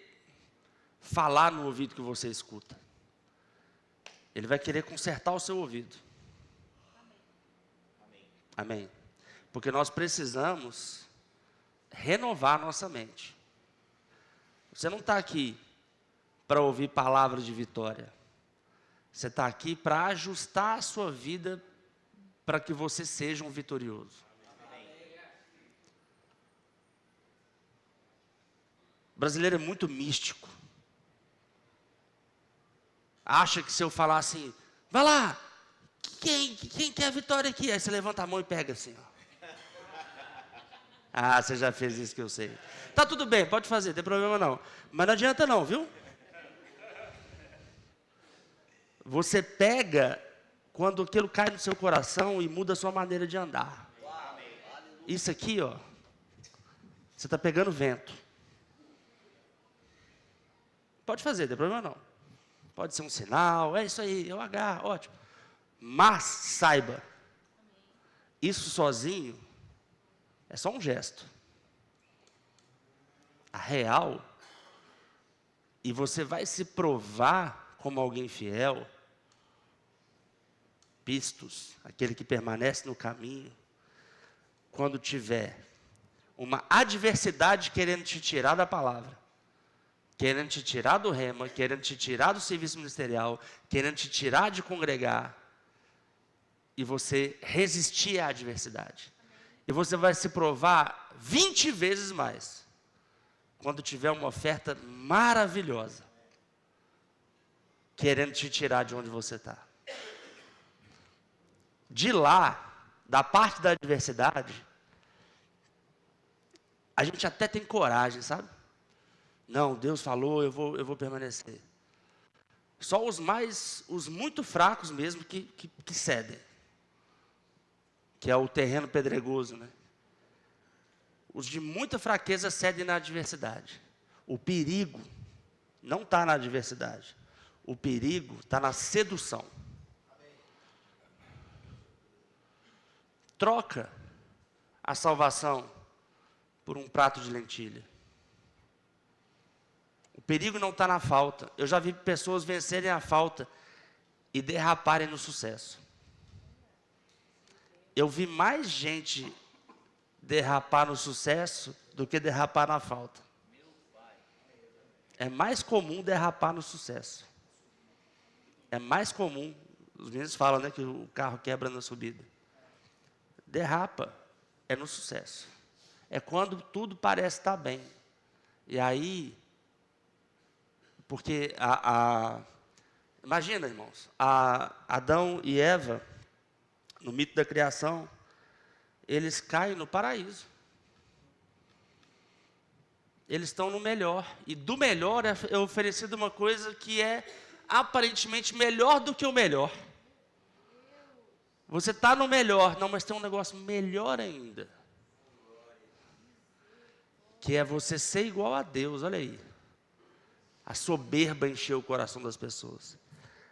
falar no ouvido que você escuta. Ele vai querer consertar o seu ouvido. Amém. Porque nós precisamos renovar a nossa mente. Você não está aqui para ouvir palavras de vitória. Você está aqui para ajustar a sua vida para que você seja um vitorioso. O brasileiro é muito místico. Acha que se eu falar assim, vai lá, quem quer a vitória aqui? Aí você levanta a mão e pega assim, ó. Ah, você já fez isso que eu sei. Tá tudo bem, pode fazer, não tem problema não. Mas não adianta não, viu? Você pega quando aquilo cai no seu coração e muda a sua maneira de andar. Isso aqui, ó, você está pegando vento. Pode fazer, não tem problema não. Pode ser um sinal, é isso aí, é o H, ótimo. Mas saiba, isso sozinho é só um gesto. A real, e você vai se provar como alguém fiel, pistos, aquele que permanece no caminho, quando tiver uma adversidade querendo te tirar da palavra, querendo te tirar do rema, querendo te tirar do serviço ministerial, querendo te tirar de congregar, e você resistir à adversidade. E você vai se provar 20 vezes mais, quando tiver uma oferta maravilhosa, querendo te tirar de onde você está. De lá, da parte da adversidade, a gente até tem coragem, sabe? Não, Deus falou, eu vou permanecer. Só os muito fracos mesmo que cedem. Que é o terreno pedregoso, né? Os de muita fraqueza cedem na adversidade. O perigo não está na adversidade. O perigo está na sedução. Troca a salvação por um prato de lentilha. O perigo não está na falta. Eu já vi pessoas vencerem a falta e derraparem no sucesso. Eu vi mais gente derrapar no sucesso do que derrapar na falta. É mais comum derrapar no sucesso. É mais comum, os meninos falam, né, que o carro quebra na subida. Derrapa é no sucesso. É quando tudo parece estar bem. E aí, porque imagina, irmãos, Adão e Eva, no mito da criação, eles caem no paraíso. Eles estão no melhor. E do melhor é oferecido uma coisa que é aparentemente melhor do que o melhor. Você está no melhor, não, mas tem um negócio melhor ainda. Que é você ser igual a Deus, olha aí. A soberba encheu o coração das pessoas.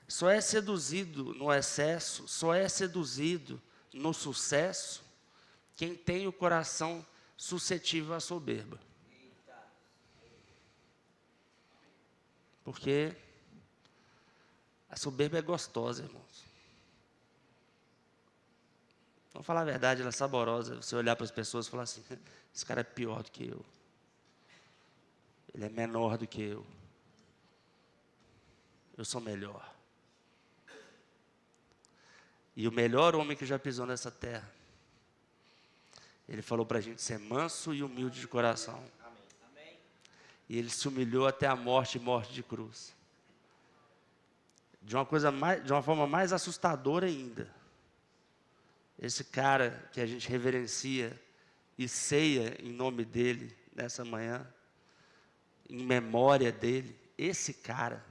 Só é seduzido no excesso, só é seduzido no sucesso, quem tem o coração suscetível à soberba. Porque a soberba é gostosa, irmãos. Vamos falar a verdade, ela é saborosa. Você olhar para as pessoas e falar assim, esse cara é pior do que eu. Ele é menor do que eu. Eu sou melhor. E o melhor homem que já pisou nessa terra, ele falou para a gente ser manso e humilde de coração. E ele se humilhou até a morte e morte de cruz. De uma forma mais assustadora ainda. Esse cara que a gente reverencia e ceia em nome dele nessa manhã, em memória dele, esse cara,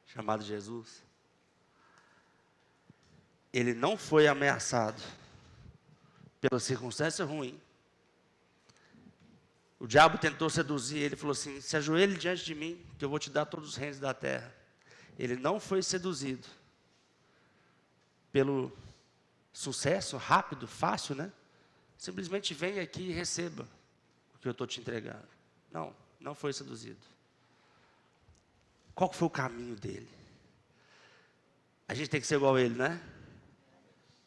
chamado Jesus, ele não foi ameaçado pela circunstância ruim. O diabo tentou seduzir ele, falou assim, se ajoelhe diante de mim, que eu vou te dar todos os reinos da terra. Ele não foi seduzido pelo sucesso rápido, fácil, né? Simplesmente vem aqui e receba o que eu estou te entregando. Não, não foi seduzido. Qual foi o caminho dele? A gente tem que ser igual a ele, né?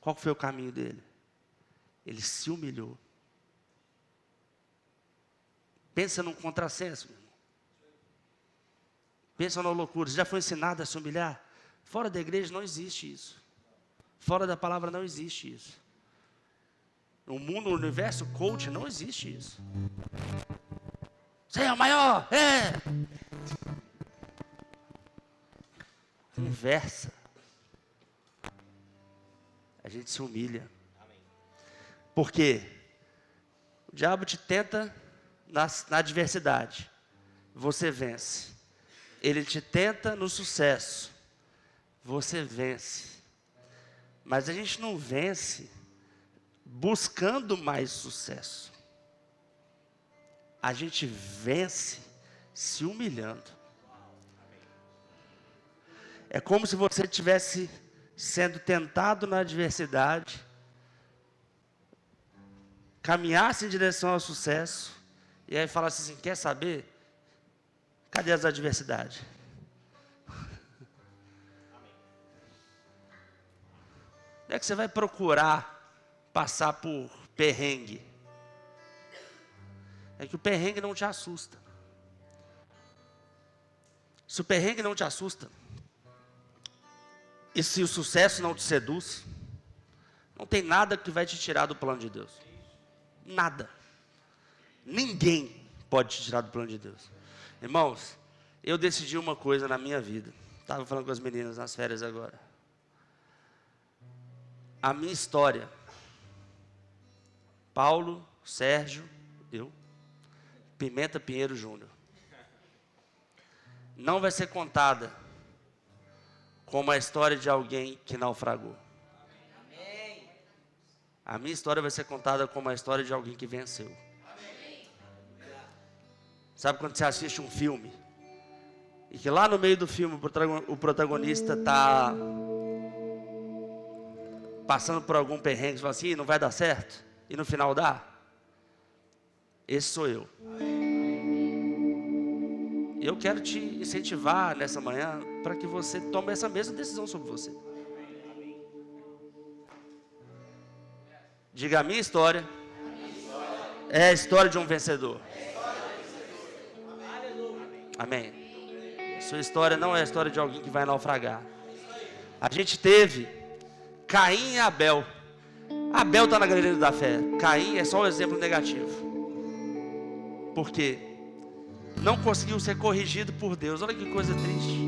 Qual foi o caminho dele? Ele se humilhou. Pensa num contrassenso, meu irmão. Pensa na loucura. Você já foi ensinado a se humilhar? Fora da igreja não existe isso. Fora da palavra não existe isso. No mundo, no universo coach, não existe isso. Você é o maior, é! Conversa. A gente se humilha. Por quê? O diabo te tenta na adversidade. Você vence. Ele te tenta no sucesso. Você vence. Mas a gente não vence buscando mais sucesso. A gente vence se humilhando. É como se você estivesse sendo tentado na adversidade, caminhasse em direção ao sucesso, e aí falasse assim, quer saber? Cadê as adversidades? Não é que você vai procurar passar por perrengue. É que o perrengue não te assusta. Se o perrengue não te assusta, e se o sucesso não te seduz, não tem nada que vai te tirar do plano de Deus. Nada. Ninguém pode te tirar do plano de Deus. Irmãos, eu decidi uma coisa na minha vida. Estava falando com as meninas nas férias agora. A minha história, Paulo, Sérgio, eu, Pimenta Pinheiro Júnior, não vai ser contada como a história de alguém que naufragou. A minha história vai ser contada como a história de alguém que venceu. Sabe quando você assiste um filme e que lá no meio do filme o protagonista está passando por algum perrengue e fala assim, não vai dar certo? E no final dá? Esse sou eu. Eu quero te incentivar nessa manhã para que você tome essa mesma decisão sobre você. Diga, a minha história é a história de um vencedor. Amém. Sua história não é a história de alguém que vai naufragar. A gente teve Caim e Abel. Abel está na galeria da fé. Caim é só um exemplo negativo. Por quê? Não conseguiu ser corrigido por Deus. Olha que coisa triste.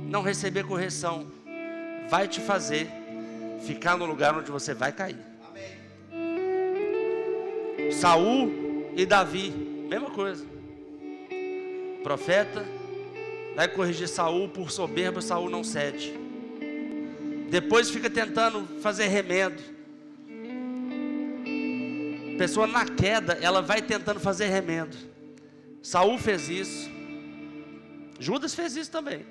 Não receber correção vai te fazer ficar no lugar onde você vai cair. Saul e Davi, mesma coisa. O profeta vai corrigir Saul por soberba, Saul não cede. Depois fica tentando fazer remendo. A pessoa na queda, ela vai tentando fazer remendo. Saul fez isso. Judas fez isso também.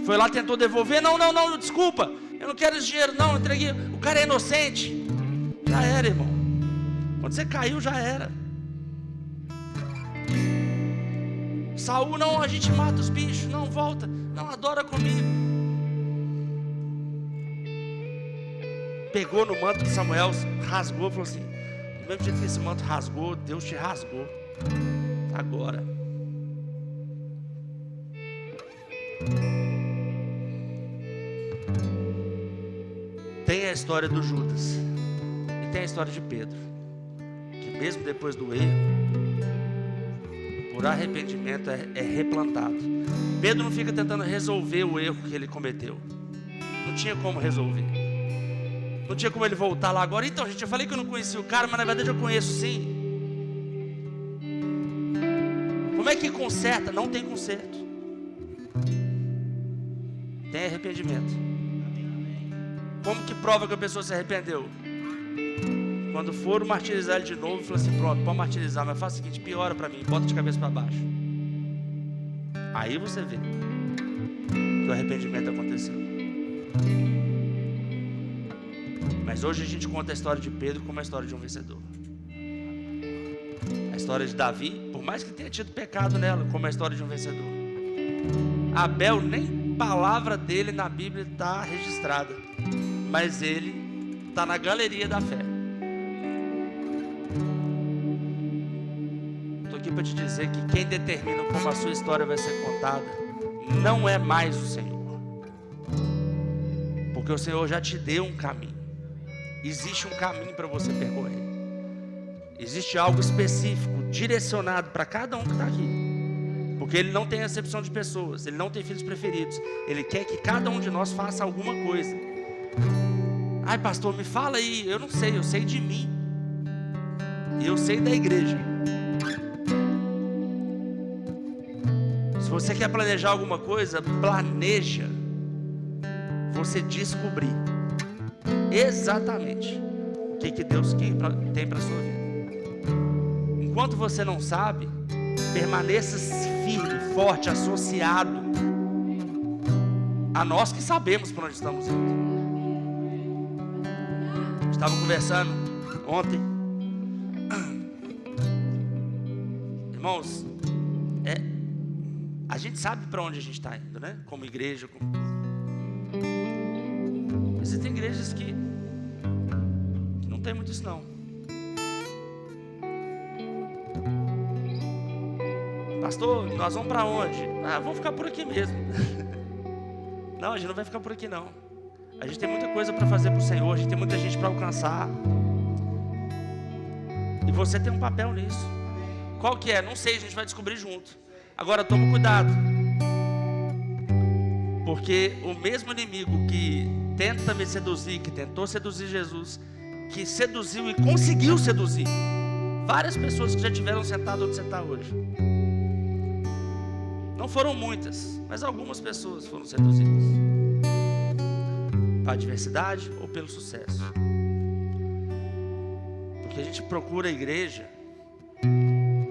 Foi lá, tentou devolver. Não, desculpa. Eu não quero esse dinheiro, não, eu entreguei. O cara é inocente. Já era, irmão. Quando você caiu, já era. Saul, não, a gente mata os bichos. Não, volta. Não, adora comigo. Pegou no manto de Samuel, rasgou, falou assim, do mesmo jeito que esse manto rasgou, Deus te rasgou. Agora. Tem a história do Judas. E tem a história de Pedro. Que mesmo depois do erro, por arrependimento é replantado. Pedro não fica tentando resolver o erro que ele cometeu. Não tinha como resolver. Não tinha como ele voltar lá agora. Então, gente, eu falei que eu não conhecia o cara, mas na verdade eu conheço sim. Como é que conserta? Não tem conserto. Tem arrependimento. Como que prova que a pessoa se arrependeu? Quando for martirizar ele de novo, fala assim, pronto, pode martirizar, mas faz o seguinte, piora para mim, bota de cabeça para baixo. Aí você vê que o arrependimento aconteceu. Mas hoje a gente conta a história de Pedro como a história de um vencedor. A história de Davi, por mais que tenha tido pecado nela, como a história de um vencedor. Abel, nem palavra dele na Bíblia está registrada, mas ele está na galeria da fé. estou aqui para te dizer que quem determina como a sua história vai ser contada não é mais o Senhor. Porque o Senhor já te deu um caminho. Existe um caminho para você percorrer. Existe algo específico, direcionado para cada um que está aqui. Porque Ele não tem acepção de pessoas, Ele não tem filhos preferidos. Ele quer que cada um de nós faça alguma coisa. Ai, pastor, me fala aí. Eu não sei, eu sei de mim. E eu sei da igreja. Se você quer planejar alguma coisa, planeja você descobrir exatamente o que Deus tem para a sua vida. Enquanto você não sabe, permaneça firme, forte, associado a nós que sabemos para onde estamos indo. Estava conversando ontem, irmãos, a gente sabe para onde a gente está indo, né? Como igreja. Existem igrejas que não tem muito isso não. Pastor, nós vamos para onde? Vamos ficar por aqui mesmo. Não, a gente não vai ficar por aqui não. A gente tem muita coisa para fazer para o Senhor, a gente tem muita gente para alcançar. E você tem um papel nisso. Qual que é? Não sei, a gente vai descobrir junto. Agora toma cuidado. Porque o mesmo inimigo que tenta me seduzir, que tentou seduzir Jesus, que seduziu e conseguiu seduzir várias pessoas que já tiveram sentado onde você está hoje. Não foram muitas, mas algumas pessoas foram seduzidas pela adversidade ou pelo sucesso. Porque a gente procura a igreja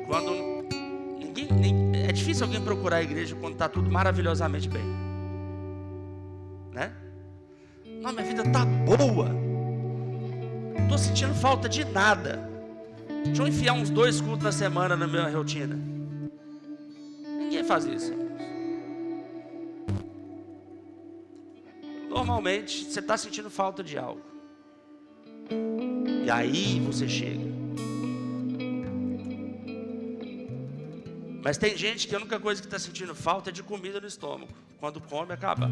quando é difícil alguém procurar a igreja quando está tudo maravilhosamente bem, né? Não, minha vida está boa, não estou sentindo falta de nada. Deixa eu enfiar uns 2 cultos na semana na minha rotina. Ninguém faz isso. Normalmente você está sentindo falta de algo, e aí você chega. Mas tem gente que a única coisa que está sentindo falta é de comida no estômago. Quando come, acaba.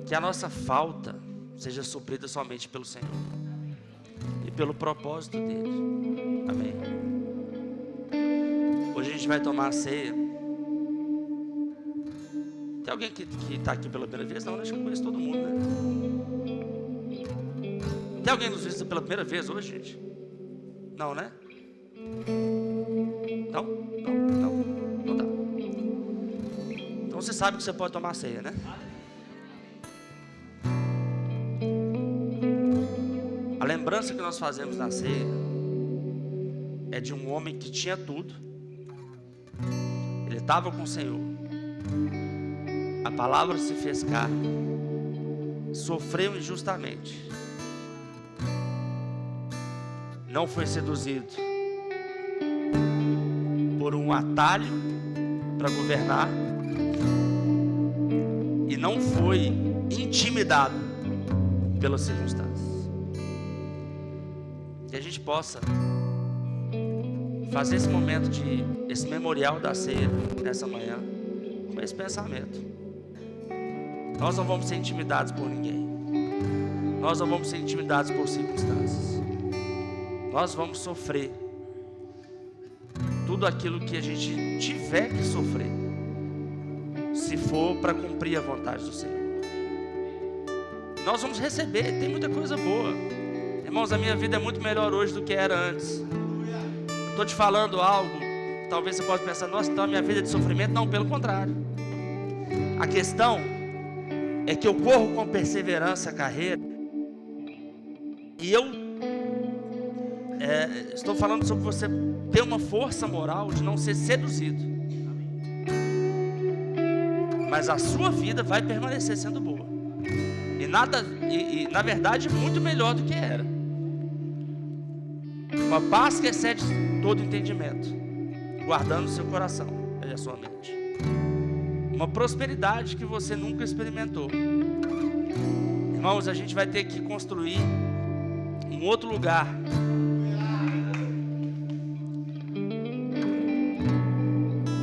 Que a nossa falta seja suprida somente pelo Senhor e pelo propósito dele. Amém. Hoje a gente vai tomar a ceia. Tem alguém que está aqui pela primeira vez? Não, acho que eu conheço todo mundo, né? Tem alguém nos visita pela primeira vez hoje, gente? Não, né? Não dá. Então você sabe que você pode tomar a ceia, né? A lembrança que nós fazemos na ceia é de um homem que tinha tudo. Ele estava com o Senhor. A palavra se fez carne. Sofreu injustamente. Não foi seduzido por um atalho para governar. E não foi intimidado pelas circunstâncias. Que a gente possa fazer esse momento esse memorial da ceia nessa manhã com esse pensamento. Nós não vamos ser intimidados por ninguém. Nós não vamos ser intimidados por circunstâncias. Nós vamos sofrer tudo aquilo que a gente tiver que sofrer, se for para cumprir a vontade do Senhor. Nós vamos receber, tem muita coisa boa. Irmãos, a minha vida é muito melhor hoje do que era antes. Estou te falando algo, talvez você possa pensar, nossa, então a minha vida é de sofrimento. Não, pelo contrário. A questão é que eu corro com perseverança a carreira. E eu estou falando sobre você ter uma força moral de não ser seduzido. Mas a sua vida vai permanecer sendo boa. E na verdade muito melhor do que era. Uma paz que excede todo entendimento, guardando o seu coração e a sua mente. Uma prosperidade que você nunca experimentou. Irmãos, a gente vai ter que construir um outro lugar.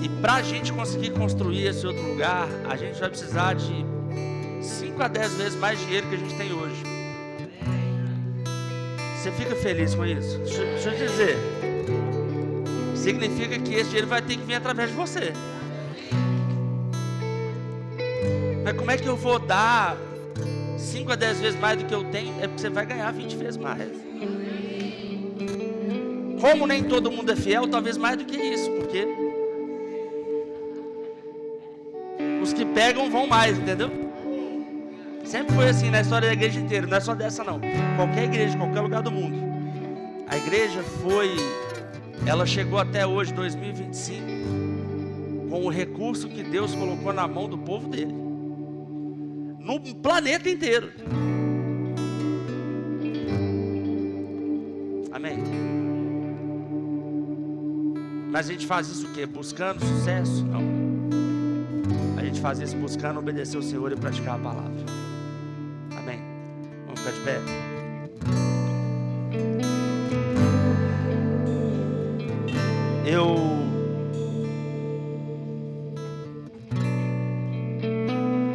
E para a gente conseguir construir esse outro lugar, a gente vai precisar de 5 a 10 vezes mais dinheiro que a gente tem hoje. Você fica feliz com isso? Deixa eu te dizer. Significa que esse dinheiro vai ter que vir através de você. Mas como é que eu vou dar 5 a 10 vezes mais do que eu tenho? É porque você vai ganhar 20 vezes mais. Como nem todo mundo é fiel, talvez mais do que isso, porque os que pegam vão mais, entendeu? Sempre foi assim na história da igreja inteira, não é só dessa não. Qualquer igreja, qualquer lugar do mundo. A igreja ela chegou até hoje, 2025, com o recurso que Deus colocou na mão do povo dele. No planeta inteiro. Amém? Mas a gente faz isso o quê? Buscando sucesso? Não. A gente faz isso buscando obedecer o Senhor e praticar a palavra. Amém? Vamos ficar de pé. Eu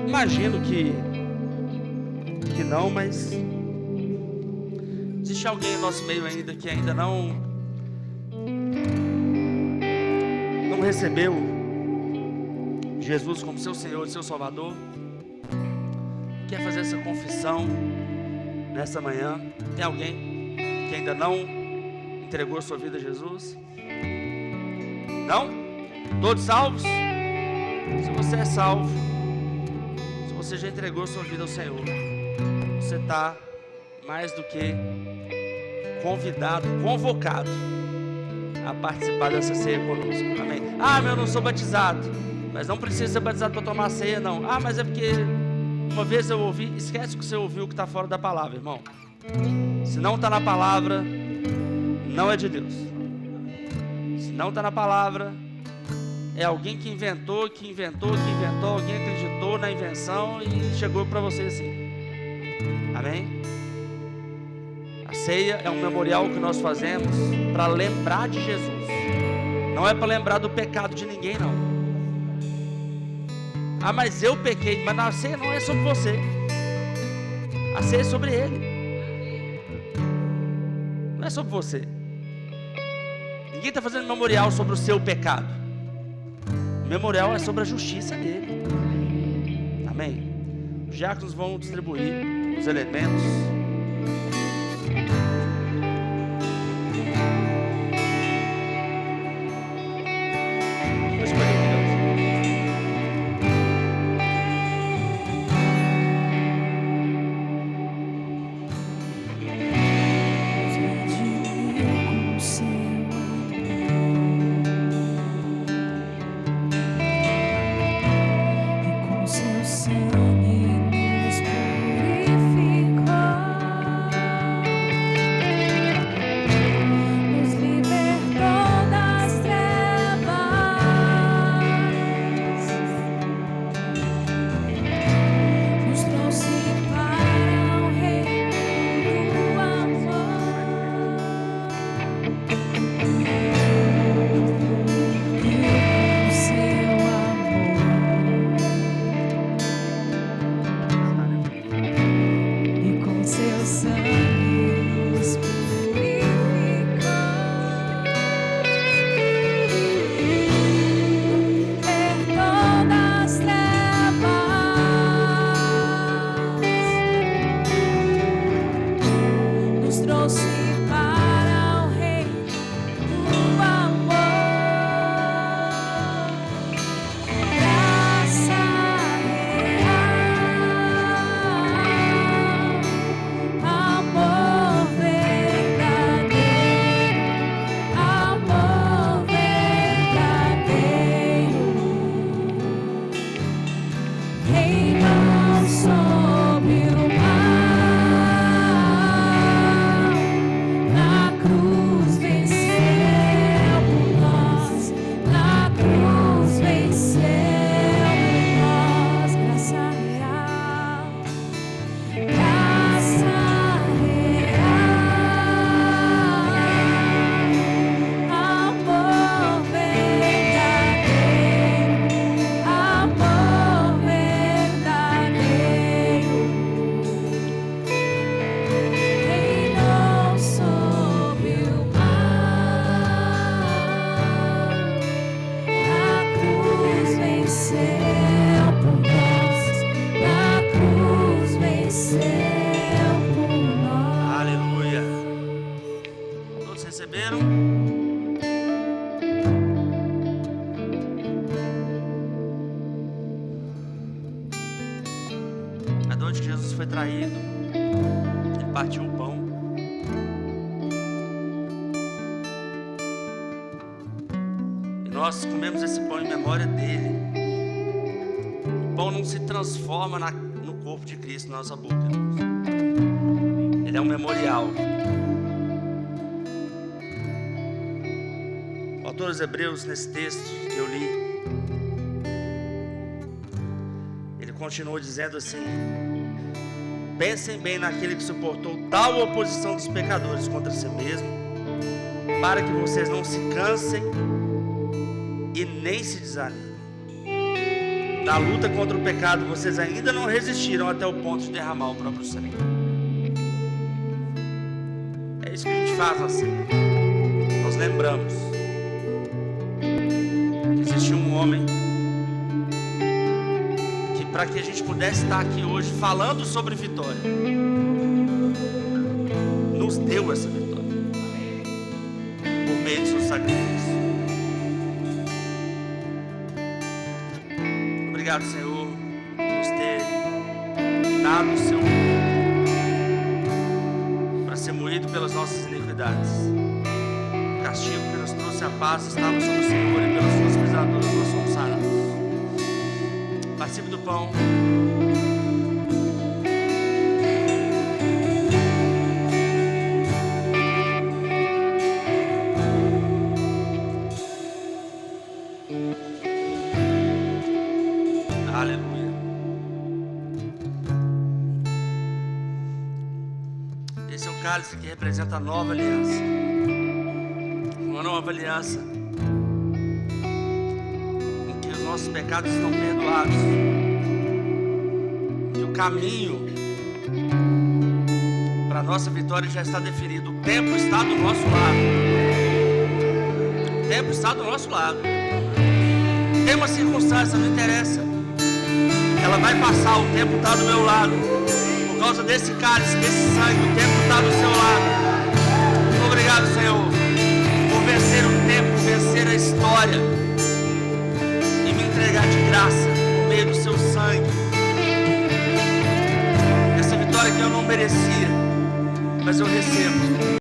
imagino que não, mas existe alguém no nosso meio ainda que ainda não recebeu Jesus como seu Senhor e seu Salvador. Quer fazer essa confissão nessa manhã? Tem alguém que ainda não entregou sua vida a Jesus? Não? Todos salvos? Se você é salvo, se você já entregou sua vida ao Senhor, você está mais do que convidado, convocado a participar dessa ceia conosco. Amém? Ah, mas eu não sou batizado. Mas não precisa ser batizado para tomar ceia, não. Ah, mas é porque uma vez eu ouvi. Esquece que você ouviu que está fora da palavra, irmão. Se não está na palavra, não é de Deus. Se não está na palavra, é alguém que inventou, alguém acreditou na invenção e chegou para você assim. Amém? A ceia é um memorial que nós fazemos para lembrar de Jesus. Não é para lembrar do pecado de ninguém, não. Ah, mas eu pequei. Mas a ceia não é sobre você. A ceia é sobre Ele. Não é sobre você. Ninguém está fazendo memorial sobre o seu pecado. O memorial é sobre a justiça dele. Amém? Os diáconos vão distribuir os elementos. Sangue nos purificar. perceberam? A noite que Jesus foi traído, ele partiu o pão. E nós comemos esse pão em memória dele. O pão não se transforma no corpo de Cristo na nossa boca. Ele é um memorial. O autor dos Hebreus, nesse texto que eu li, ele continuou dizendo assim: pensem bem naquele que suportou tal oposição dos pecadores contra si mesmo, para que vocês não se cansem e nem se desanimem. Na luta contra o pecado, vocês ainda não resistiram até o ponto de derramar o próprio sangue. É isso que a gente faz assim. Nós lembramos que existiu um homem que, para que a gente pudesse estar aqui hoje falando sobre vitória, nos deu essa vitória por meio do seu sacrifício. Obrigado, Senhor, por nos ter dado o seu para ser moído pelas nossas iniquidades. O castigo que nos trouxe a paz estava sobre o Senhor, e pelas suas pisaduras nós somos sarados. Participe do pão. Aleluia. Esse é o cálice que representa a nova aliança. Uma nova aliança em que os nossos pecados estão perdoados, que o caminho para a nossa vitória já está definido. O tempo está do nosso lado. O tempo está do nosso lado. Tem uma circunstância, não interessa. Ela vai passar, o tempo está do meu lado. Por causa desse cálice, desse sangue, o tempo está do seu lado. Obrigado, Senhor, por vencer o tempo, vencer a história e me entregar de graça por meio do seu sangue. Essa vitória que eu não merecia, mas eu recebo.